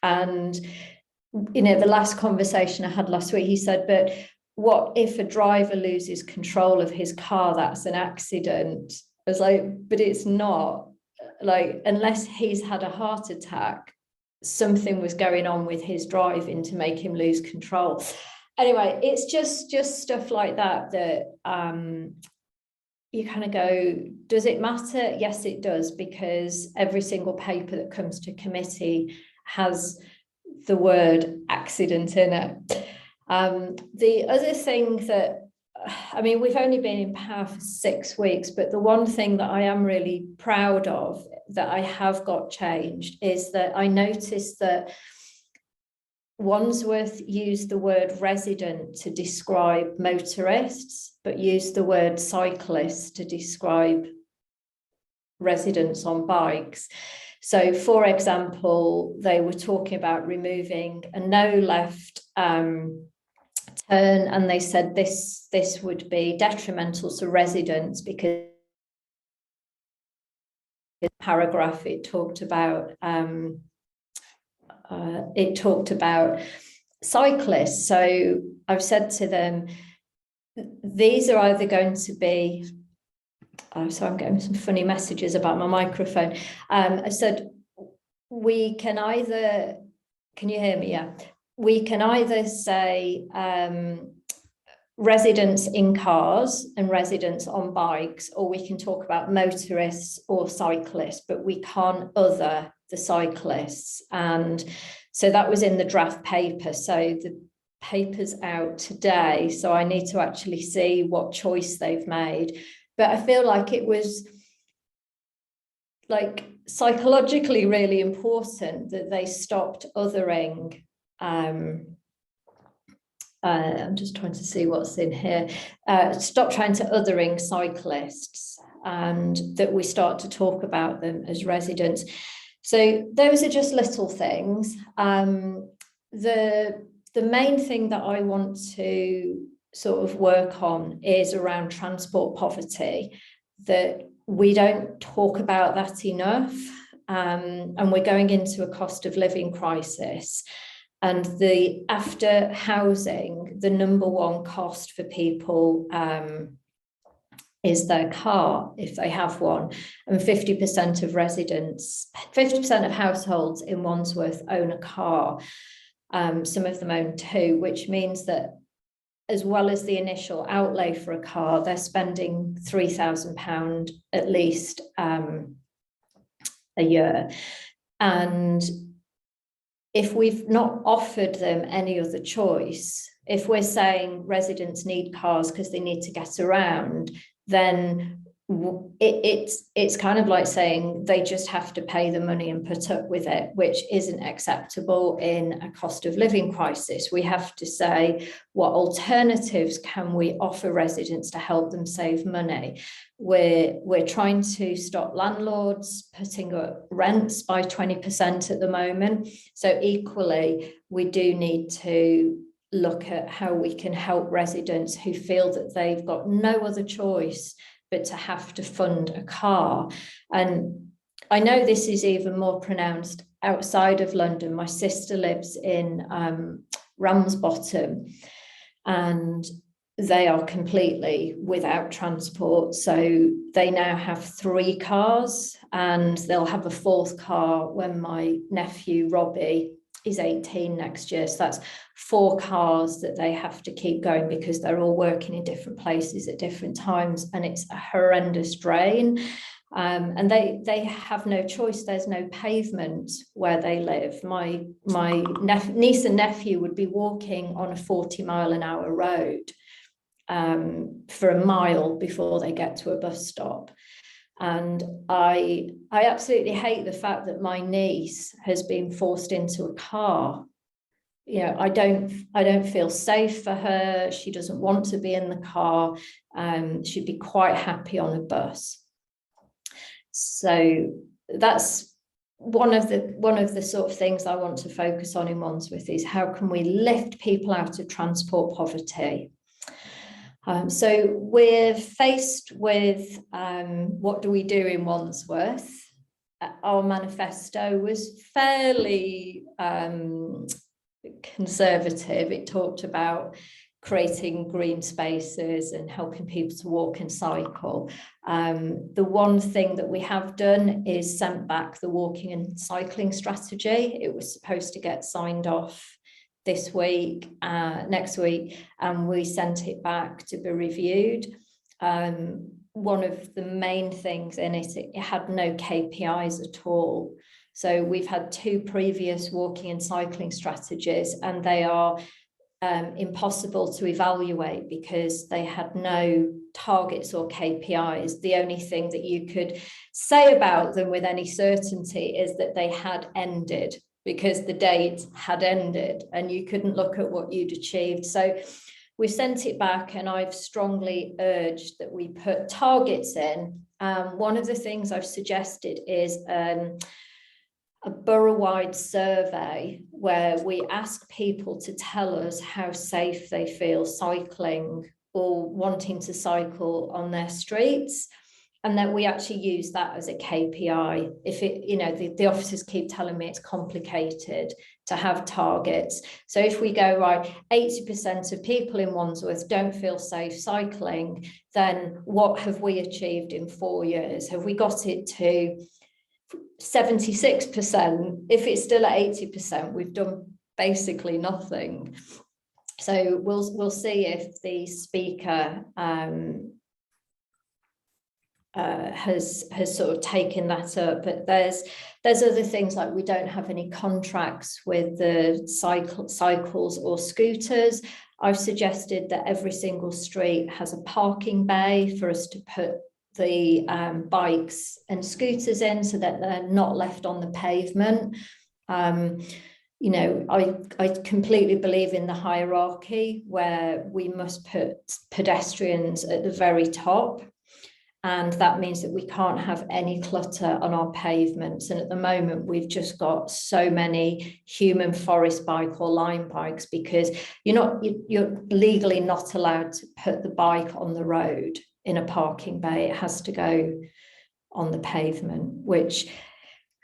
I: And, you know, the last conversation I had last week, he said, but what if a driver loses control of his car? That's an accident. I was like, but it's not. Like, unless he's had a heart attack, something was going on with his driving to make him lose control. Anyway, it's just stuff like that you kind of go, does it matter? Yes, it does, because every single paper that comes to committee has the word accident in it. The other thing that, I mean, we've only been in power for 6 weeks, but the one thing that I am really proud of that I have got changed is that I noticed that Wandsworth used the word resident to describe motorists, but used the word cyclists to describe residents on bikes. So, for example, they were talking about removing a no left turn, and they said this would be detrimental to residents because in the paragraph it talked about cyclists. So I've said to them, these are either going to be, so I'm getting some funny messages about my microphone. I said, we can either, can you hear me? Yeah. We can either say residents in cars and residents on bikes, or we can talk about motorists or cyclists, but we can't other the cyclists. And so that was in the draft paper. So the paper's out today, so I need to actually see what choice they've made. But I feel like it was like psychologically really important that they stopped othering. I'm just trying to see what's in here. Stop trying to othering cyclists, and that we start to talk about them as residents. So those are just little things. The main thing that I want to sort of work on is around transport poverty, that we don't talk about that enough, and we're going into a cost of living crisis. And after housing, the number one cost for people is their car, if they have one. And 50% of residents, 50% of households in Wandsworth own a car. Some of them own 2, which means that as well as the initial outlay for a car, they're spending £3,000 at least a year. And if we've not offered them any other choice, if we're saying residents need cars because they need to get around, then it's kind of like saying they just have to pay the money and put up with it, which isn't acceptable in a cost of living crisis. We have to say, what alternatives can we offer residents to help them save money? We're trying to stop landlords putting up rents by 20% at the moment. So equally, we do need to look at how we can help residents who feel that they've got no other choice but to have to fund a car. And I know this is even more pronounced outside of London. My sister lives in Ramsbottom, and they are completely without transport. So they now have 3 cars, and they'll have a 4th car when my nephew Robbie is 18 next year. So that's 4 cars that they have to keep going because they're all working in different places at different times, and it's a horrendous drain. And they have no choice. There's no pavement where they live. My niece and nephew would be walking on a 40-mile-an-hour road for a mile before they get to a bus stop. And I absolutely hate the fact that my niece has been forced into a car. You know, I don't feel safe for her. She doesn't want to be in the car. She'd be quite happy on a bus. So that's one of the sort of things I want to focus on in Wandsworth, is how can we lift people out of transport poverty. So we're faced with what do we do in Wandsworth? Our manifesto was fairly conservative. It talked about creating green spaces and helping people to walk and cycle. The one thing that we have done is sent back the walking and cycling strategy. It was supposed to get signed off this week, next week, and we sent it back to be reviewed. One of the main things in it, it had no KPIs at all. So we've had 2 previous walking and cycling strategies, and they are impossible to evaluate because they had no targets or KPIs. The only thing that you could say about them with any certainty is that they had ended, because the date had ended and you couldn't look at what you'd achieved. So we sent it back, and I've strongly urged that we put targets in. One of the things I've suggested is a borough-wide survey where we ask people to tell us how safe they feel cycling or wanting to cycle on their streets, and then we actually use that as a KPI. If it, you know, the officers keep telling me it's complicated to have targets. So if we go, right, 80% of people in Wandsworth don't feel safe cycling, then what have we achieved in 4 years? Have we got it to 76%? If it's still at 80%, we've done basically nothing. So we'll see if the speaker has sort of taken that up. But there's other things, like we don't have any contracts with the cycles or scooters. I've suggested that every single street has a parking bay for us to put the bikes and scooters in, so that they're not left on the pavement. You know, I completely believe in the hierarchy where we must put pedestrians at the very top, and that means that we can't have any clutter on our pavements. And at the moment, we've just got so many human forest bike or line bikes, because you're legally not allowed to put the bike on the road in a parking bay. It has to go on the pavement, which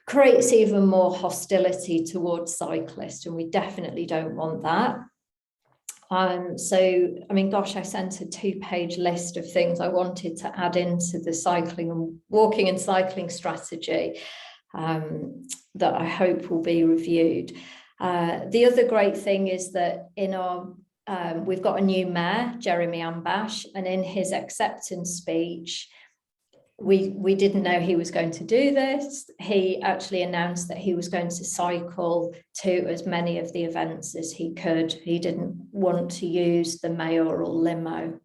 I: creates even more hostility towards cyclists, and we definitely don't want that. So, I mean, gosh, I sent a 2-page list of things I wanted to add into the cycling and walking and cycling strategy that I hope will be reviewed. The other great thing is that in our we've got a new mayor, Jeremy Ambash, and in his acceptance speech, we didn't know he was going to do this. He actually announced that he was going to cycle to as many of the events as he could. He didn't want to use the mayoral limo,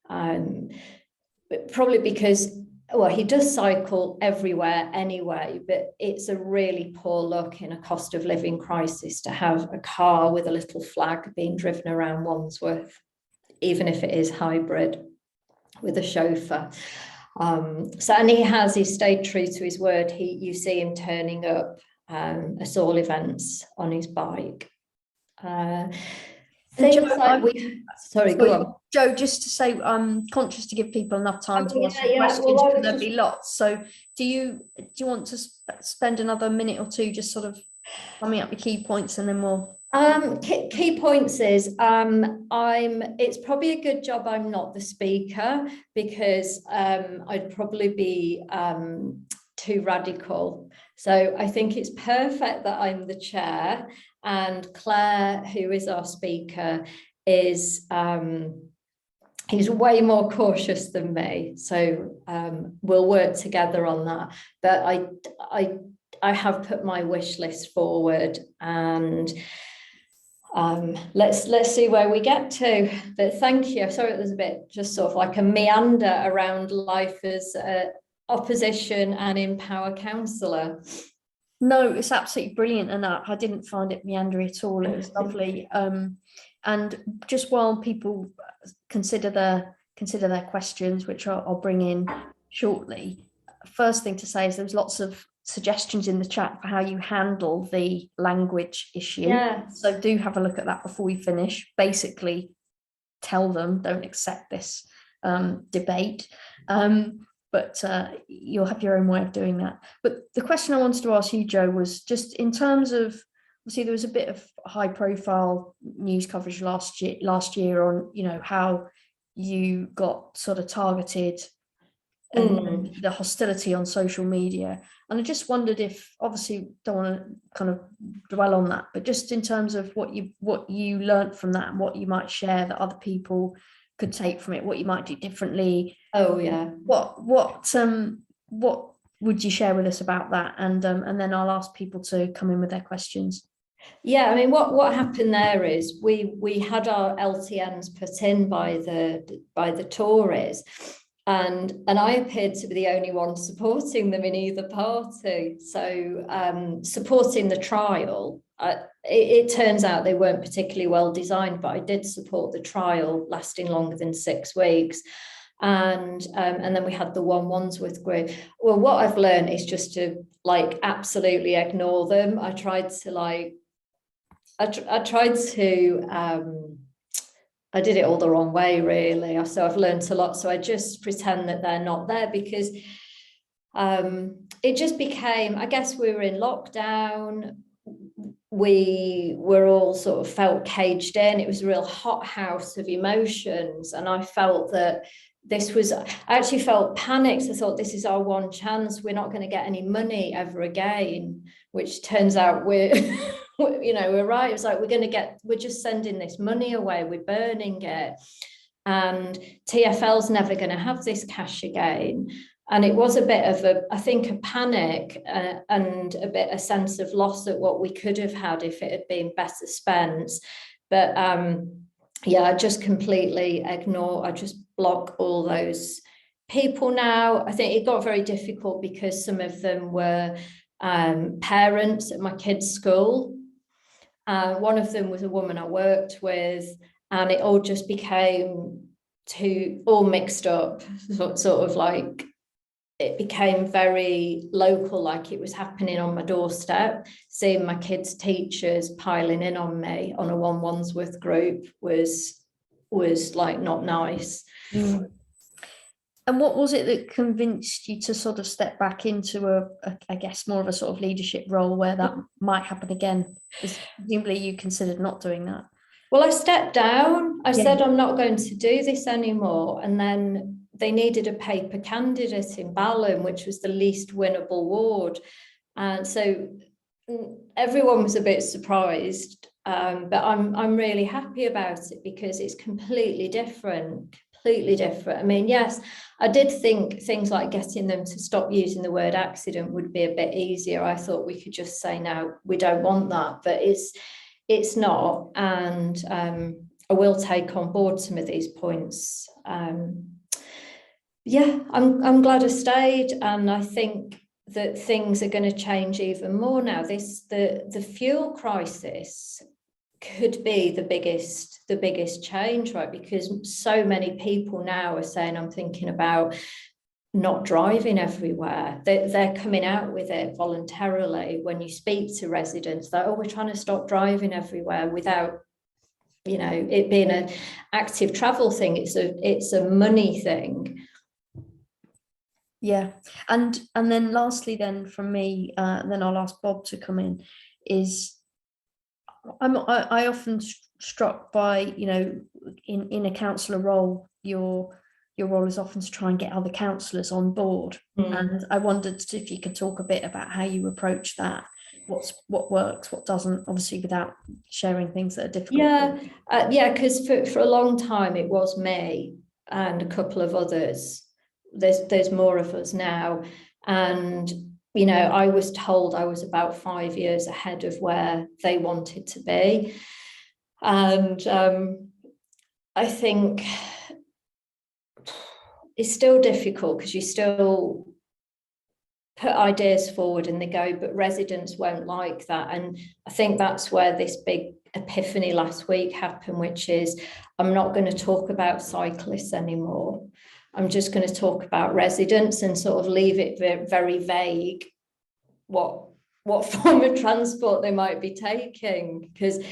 I: but probably because, well, he does cycle everywhere anyway, but it's a really poor look in a cost of living crisis to have a car with a little flag being driven around Wandsworth, even if it is hybrid with a chauffeur. So, and he stayed true to his word. You see him turning up at all events on his bike. Things
A: Jo,
I: like sorry, go on.
A: Jo, just to say, I'm conscious to give people enough time to ask questions,
I: well,
A: because there'll be lots. So do you want to spend another minute or two just sort of summing up your key points, and then we'll...
I: Key points is it's probably a good job I'm not the speaker, because I'd probably be too radical. So I think it's perfect that I'm the chair, and Claire, who is our speaker, is he's way more cautious than me. So we'll work together on that. But I have put my wish list forward, and let's see where we get to. But thank you. Sorry, it was a bit just sort of like a meander around life as opposition and in power councillor.
A: No, it's absolutely brilliant, and I didn't find it meandering at all. It was lovely. And just while people consider their questions, which I'll bring in shortly, first thing to say is there was lots of suggestions in the chat for how you handle the language issue.
I: Yes.
A: So do have a look at that before we finish. Basically, tell them don't accept this debate. But you'll have your own way of doing that. But the question I wanted to ask you, Jo, was just in terms of, obviously there was a bit of high profile news coverage last year on, you know, how you got sort of targeted and the hostility on social media. And I just wondered if, obviously don't want to kind of dwell on that, but just in terms of what you learned from that and what you might share that other people could take from it, what you might do differently.
I: Oh yeah.
A: What would you share with us about that? And then I'll ask people to come in with their questions.
I: Yeah, I mean, what happened there is we had our LTNs put in by the Tories, and I appeared to be the only one supporting them in either party. So supporting the trial, it turns out they weren't particularly well designed, but I did support the trial lasting longer than 6 weeks. And then we had the Wandsworth group. Well, what I've learned is just to like absolutely ignore them. I tried to I did it all the wrong way, really. So I've learned a lot. So I just pretend that they're not there, because it just became, I guess we were in lockdown. We were all sort of felt caged in. It was a real hothouse of emotions. And I felt that I actually felt panicked. I thought, this is our one chance. We're not going to get any money ever again, which turns out we're right. It was like, we're just sending this money away. We're burning it. And TfL's never going to have this cash again. And it was a bit of I think a panic and a sense of loss at what we could have had if it had been better spent. But yeah, I just completely ignore, I just block all those people now. I think it got very difficult because some of them were parents at my kids' school. One of them was a woman I worked with, and it all just became all mixed up, sort of like, it became very local, like it was happening on my doorstep. Seeing my kids' teachers piling in on me on a Wandsworth group was like not nice.
A: And what was it that convinced you to sort of step back into I guess more of a sort of leadership role where that might happen again? Because presumably you considered not doing that.
I: Well, I stepped down. I said, I'm not going to do this anymore. And then they needed a paper candidate in Balham, which was the least winnable ward. And so everyone was a bit surprised, but I'm really happy about it because it's completely different. I mean, yes, I did think things like getting them to stop using the word accident would be a bit easier. I thought we could just say, no, we don't want that, but it's not. And I will take on board some of these points. Yeah, I'm glad I stayed, and I think that things are going to change even more now. The fuel crisis could be the biggest change, right? Because so many people now are saying, I'm thinking about not driving everywhere. They're coming out with it voluntarily. When you speak to residents, that, oh, we're trying to stop driving everywhere, without, you know, it being an active travel thing. It's a money thing.
A: Yeah, and then lastly, then from me, then I'll ask Bob to come in. Is I often struck by, you know, in a councillor role, your role is often to try and get other councillors on board. And I wondered if you could talk a bit about how you approach that. What works, what doesn't, obviously without sharing things that are difficult.
I: Yeah, because for a long time it was me and a couple of others. There's more of us now, and you know, I was told I was about 5 years ahead of where they wanted to be, and I think it's still difficult because you still put ideas forward and they go, but residents won't like that. And I think that's where this big epiphany last week happened, which is I'm not going to talk about cyclists anymore. I'm just going to talk about residents and sort of leave it very vague what form of transport they might be taking, because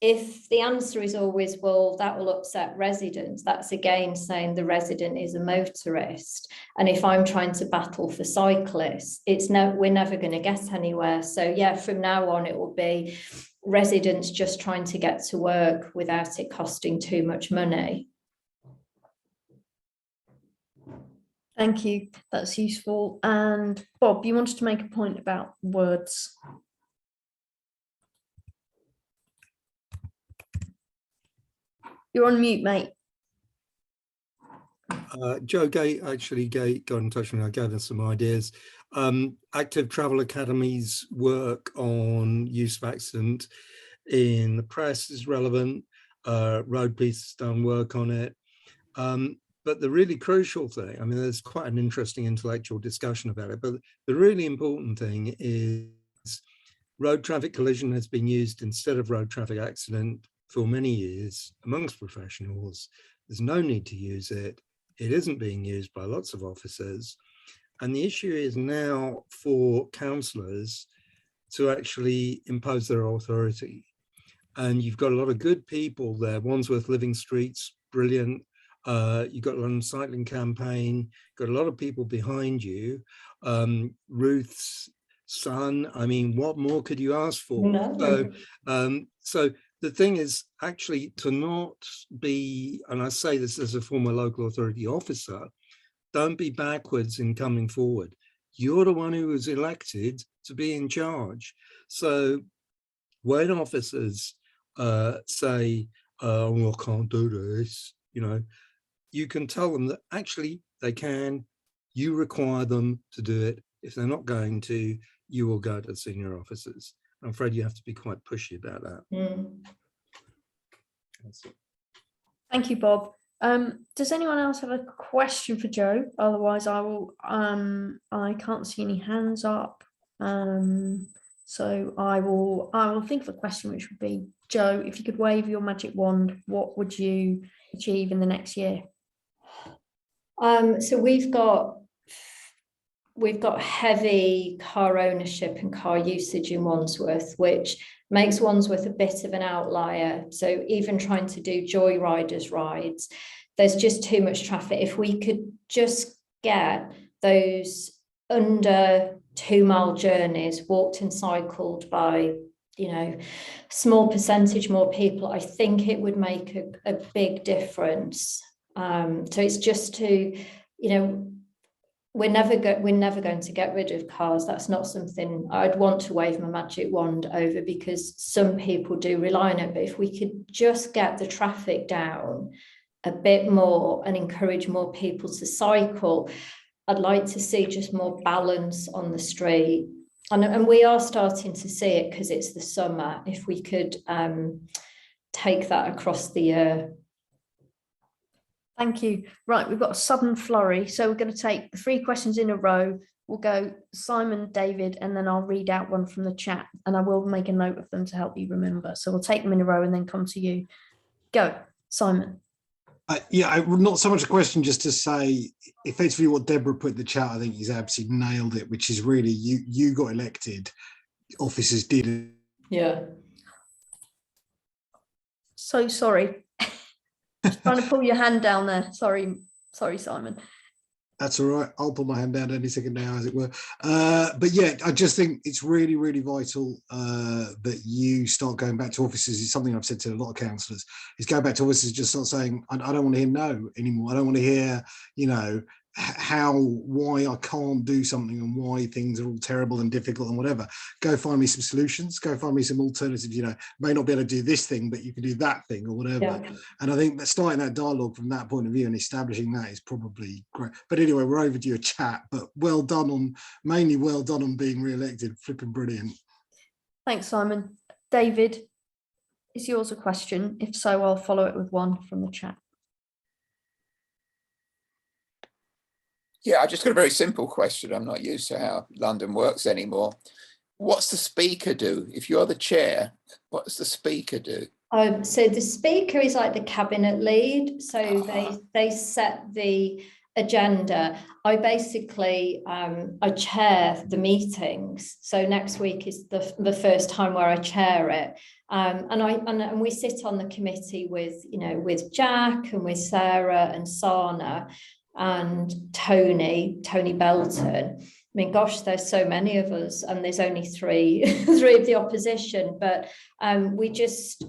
I: if the answer is always, well, that will upset residents, that's again saying the resident is a motorist. And if I'm trying to battle for cyclists, we're never going to get anywhere. So yeah, from now on, it will be residents just trying to get to work without it costing too much money.
A: Thank you, that's useful. And Bob, you wanted to make a point about words. You're on mute, mate.
B: Jo got in touch with me. I gave her some ideas. Active Travel Academy's work on use of accident in the press is relevant. Road Police has done work on it. But the really crucial thing, I mean, there's quite an interesting intellectual discussion about it, but the really important thing is road traffic collision has been used instead of road traffic accident for many years amongst professionals. There's no need to use it. It isn't being used by lots of officers. And the issue is now for councillors to actually impose their authority. And you've got a lot of good people there. Wandsworth Living Streets, brilliant. You've got a London Cycling Campaign, got a lot of people behind you. Ruth's son, I mean, what more could you ask for?
I: No.
B: So the thing is actually to not be, and I say this as a former local authority officer, don't be backwards in coming forward. You're the one who was elected to be in charge. So when officers say, oh, I can't do this, you know, you can tell them that actually they can. You require them to do it. If they're not going to, you will go to senior officers. I'm afraid you have to be quite pushy about that. That's it.
A: Thank you, Bob. Does anyone else have a question for Jo? Otherwise, I will. I can't see any hands up. So I will think of a question, which would be, Jo, if you could wave your magic wand, what would you achieve in the next year?
I: So we've got heavy car ownership and car usage in Wandsworth, which makes Wandsworth a bit of an outlier. So even trying to do joyriders rides, there's just too much traffic. If we could just get those under 2 mile journeys walked and cycled by, you know, small percentage more people, I think it would make a big difference. So it's just to, you know, we're never going to get rid of cars. That's not something I'd want to wave my magic wand over, because some people do rely on it. But if we could just get the traffic down a bit more and encourage more people to cycle, I'd like to see just more balance on the street. And we are starting to see it because it's the summer. If we could take that across the year.
A: Thank you. Right, we've got a sudden flurry, so we're going to take the 3 questions in a row. We'll go Simon, David, and then I'll read out one from the chat, and I will make a note of them to help you remember. So we'll take them in a row and then come to you. Go, Simon.
D: Yeah, not so much a question, just to say, effectively what Deborah put in the chat, I think he's absolutely nailed it, which is really you got elected, officers didn't.
I: Yeah.
A: So sorry. Just trying to pull your hand down there. Sorry, Simon.
D: That's all right. I'll pull my hand down any second now, as it were. But yeah, I just think it's really, really vital that you start going back to officers. It's something I've said to a lot of councillors, is go back to officers, just start saying, I don't want to hear no anymore. I don't want to hear, you know, why I can't do something and why things are all terrible and difficult and whatever. Go find me some solutions, go find me some alternatives, you know, may not be able to do this thing, but you can do that thing or whatever. Yeah. And I think that starting that dialogue from that point of view and establishing that is probably great. But anyway, we're over to your chat, but mainly well done on being re-elected. Flipping brilliant.
A: Thanks, Simon. David, is yours a question? If so, I'll follow it with one from the chat.
J: Yeah, I just got a very simple question. I'm not used to how London works anymore. What's the speaker do? If you're the chair, what does the speaker do?
I: So the speaker is like the cabinet lead. So they set the agenda, I basically I chair the meetings. So next week is the first time where I chair it, and we sit on the committee with, you know, with Jack and with Sarah and Sana and Tony Belton. I mean, gosh, there's so many of us, and there's only three of the opposition, but we just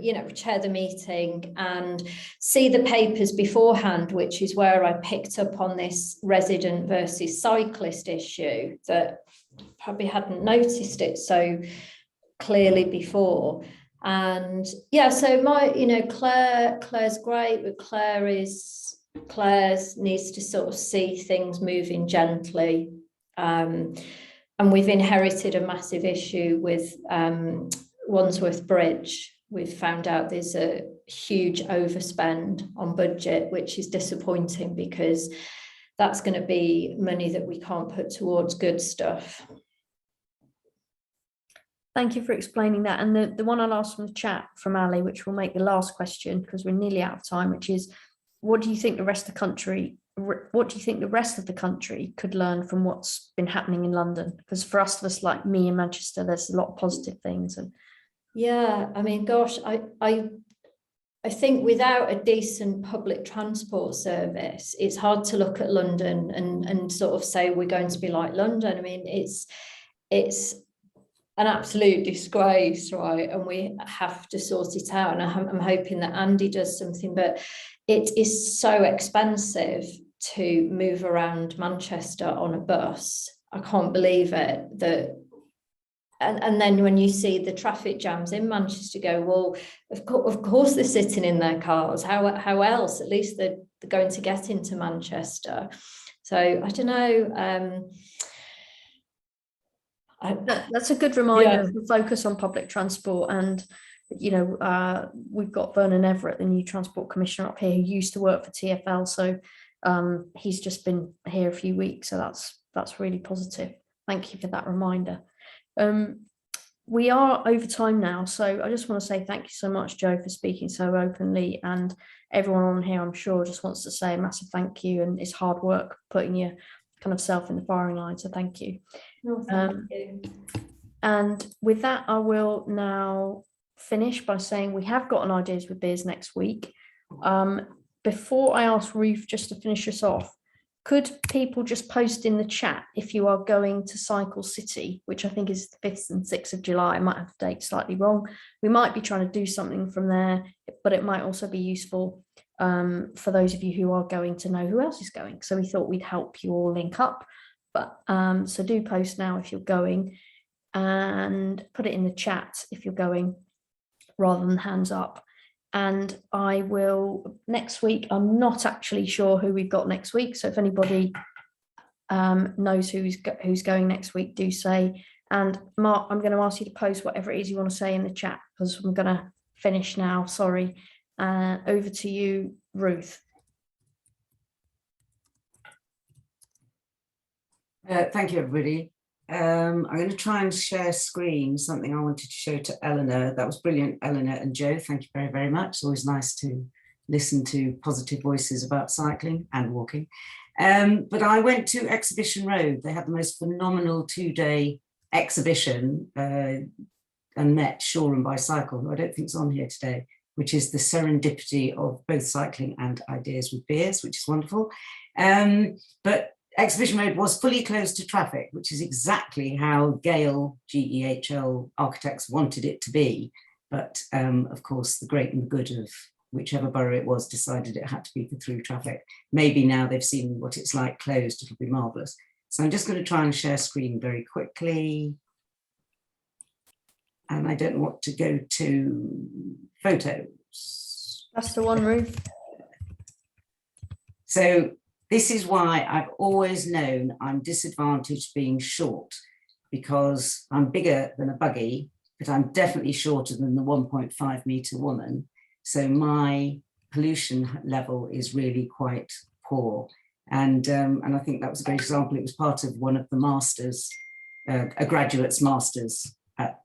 I: you know, chair the meeting and see the papers beforehand, which is where I picked up on this resident versus cyclist issue that probably hadn't noticed it so clearly before. And yeah, so you know, Claire's great, but Claire's needs to sort of see things moving gently. And we've inherited a massive issue with Wandsworth Bridge. We've found out there's a huge overspend on budget, which is disappointing because that's going to be money that we can't put towards good stuff.
A: Thank you for explaining that. And the one I'll ask from the chat from Ali, which will make the last question because we're nearly out of time, which is, what do you think the rest of the country could learn from what's been happening in London? Because for us like me in Manchester, there's a lot of positive things. And
I: yeah, I mean, gosh, I think without a decent public transport service, it's hard to look at London and sort of say we're going to be like London. I mean, it's an absolute disgrace, right? And we have to sort it out. And I'm hoping that Andy does something, but it is so expensive to move around Manchester on a bus. I can't believe it. And then when you see the traffic jams in Manchester, go, well, of course they're sitting in their cars. How else? At least they're going to get into Manchester. So I don't know.
A: That's a good reminder to focus on public transport. And, you know, we've got Vernon Everett, the new Transport Commissioner up here, who used to work for TfL. So he's just been here a few weeks. So that's really positive. Thank you for that reminder. We are over time now, so I just want to say thank you so much, Jo, for speaking so openly, and everyone on here, I'm sure, just wants to say a massive thank you, and it's hard work putting your kind of self in the firing line, so thank you.
I: Thank you.
A: And with that, I will now finish by saying we have got an Ideas with Beers next week. Before I ask Ruth just to finish us off, could people just post in the chat if you are going to Cycle City, which I think is the 5th and 6th of July. I might have the date slightly wrong. We might be trying to do something from there, but it might also be useful for those of you who are going to know who else is going. So we thought we'd help you all link up. But so do post now if you're going, and put it in the chat if you're going rather than hands up. And I will next week, I'm not actually sure who we've got next week. So if anybody knows who's going next week, do say. And Mark, I'm going to ask you to post whatever it is you want to say in the chat, because I'm going to finish now. Sorry. Over to you, Ruth.
K: Thank you, everybody. I'm going to try and share screen, something I wanted to show to Eleanor. That was brilliant, Eleanor and Jo. Thank you very, very much. It's always nice to listen to positive voices about cycling and walking. But I went to Exhibition Road. They had the most phenomenal 2-day exhibition and met Shore and Bicycle, who I don't think is on here today, which is the serendipity of both cycling and Ideas with Beers, which is wonderful. But Exhibition Road was fully closed to traffic, which is exactly how Gale, GEHL architects wanted it to be. But of course, the great and the good of whichever borough it was decided it had to be for through traffic. Maybe now they've seen what it's like closed, it'll be marvellous. So I'm just going to try and share screen very quickly. And I don't want to go to photos.
A: That's the one, Ruth.
K: So this is why I've always known I'm disadvantaged being short, because I'm bigger than a buggy, but I'm definitely shorter than the 1.5 metre woman. So my pollution level is really quite poor. And I think that was a great example. It was part of one of the masters, a graduate's masters at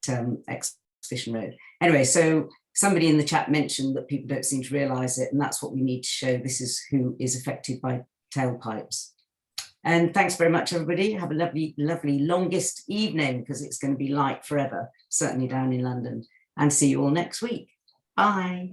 K: Exhibition Road. Anyway, so somebody in the chat mentioned that people don't seem to realise it, and that's what we need to show. This is who is affected by tailpipes. And thanks very much, everybody. Have a lovely, lovely longest evening, because it's going to be light forever, certainly down in London. And see you all next week. Bye.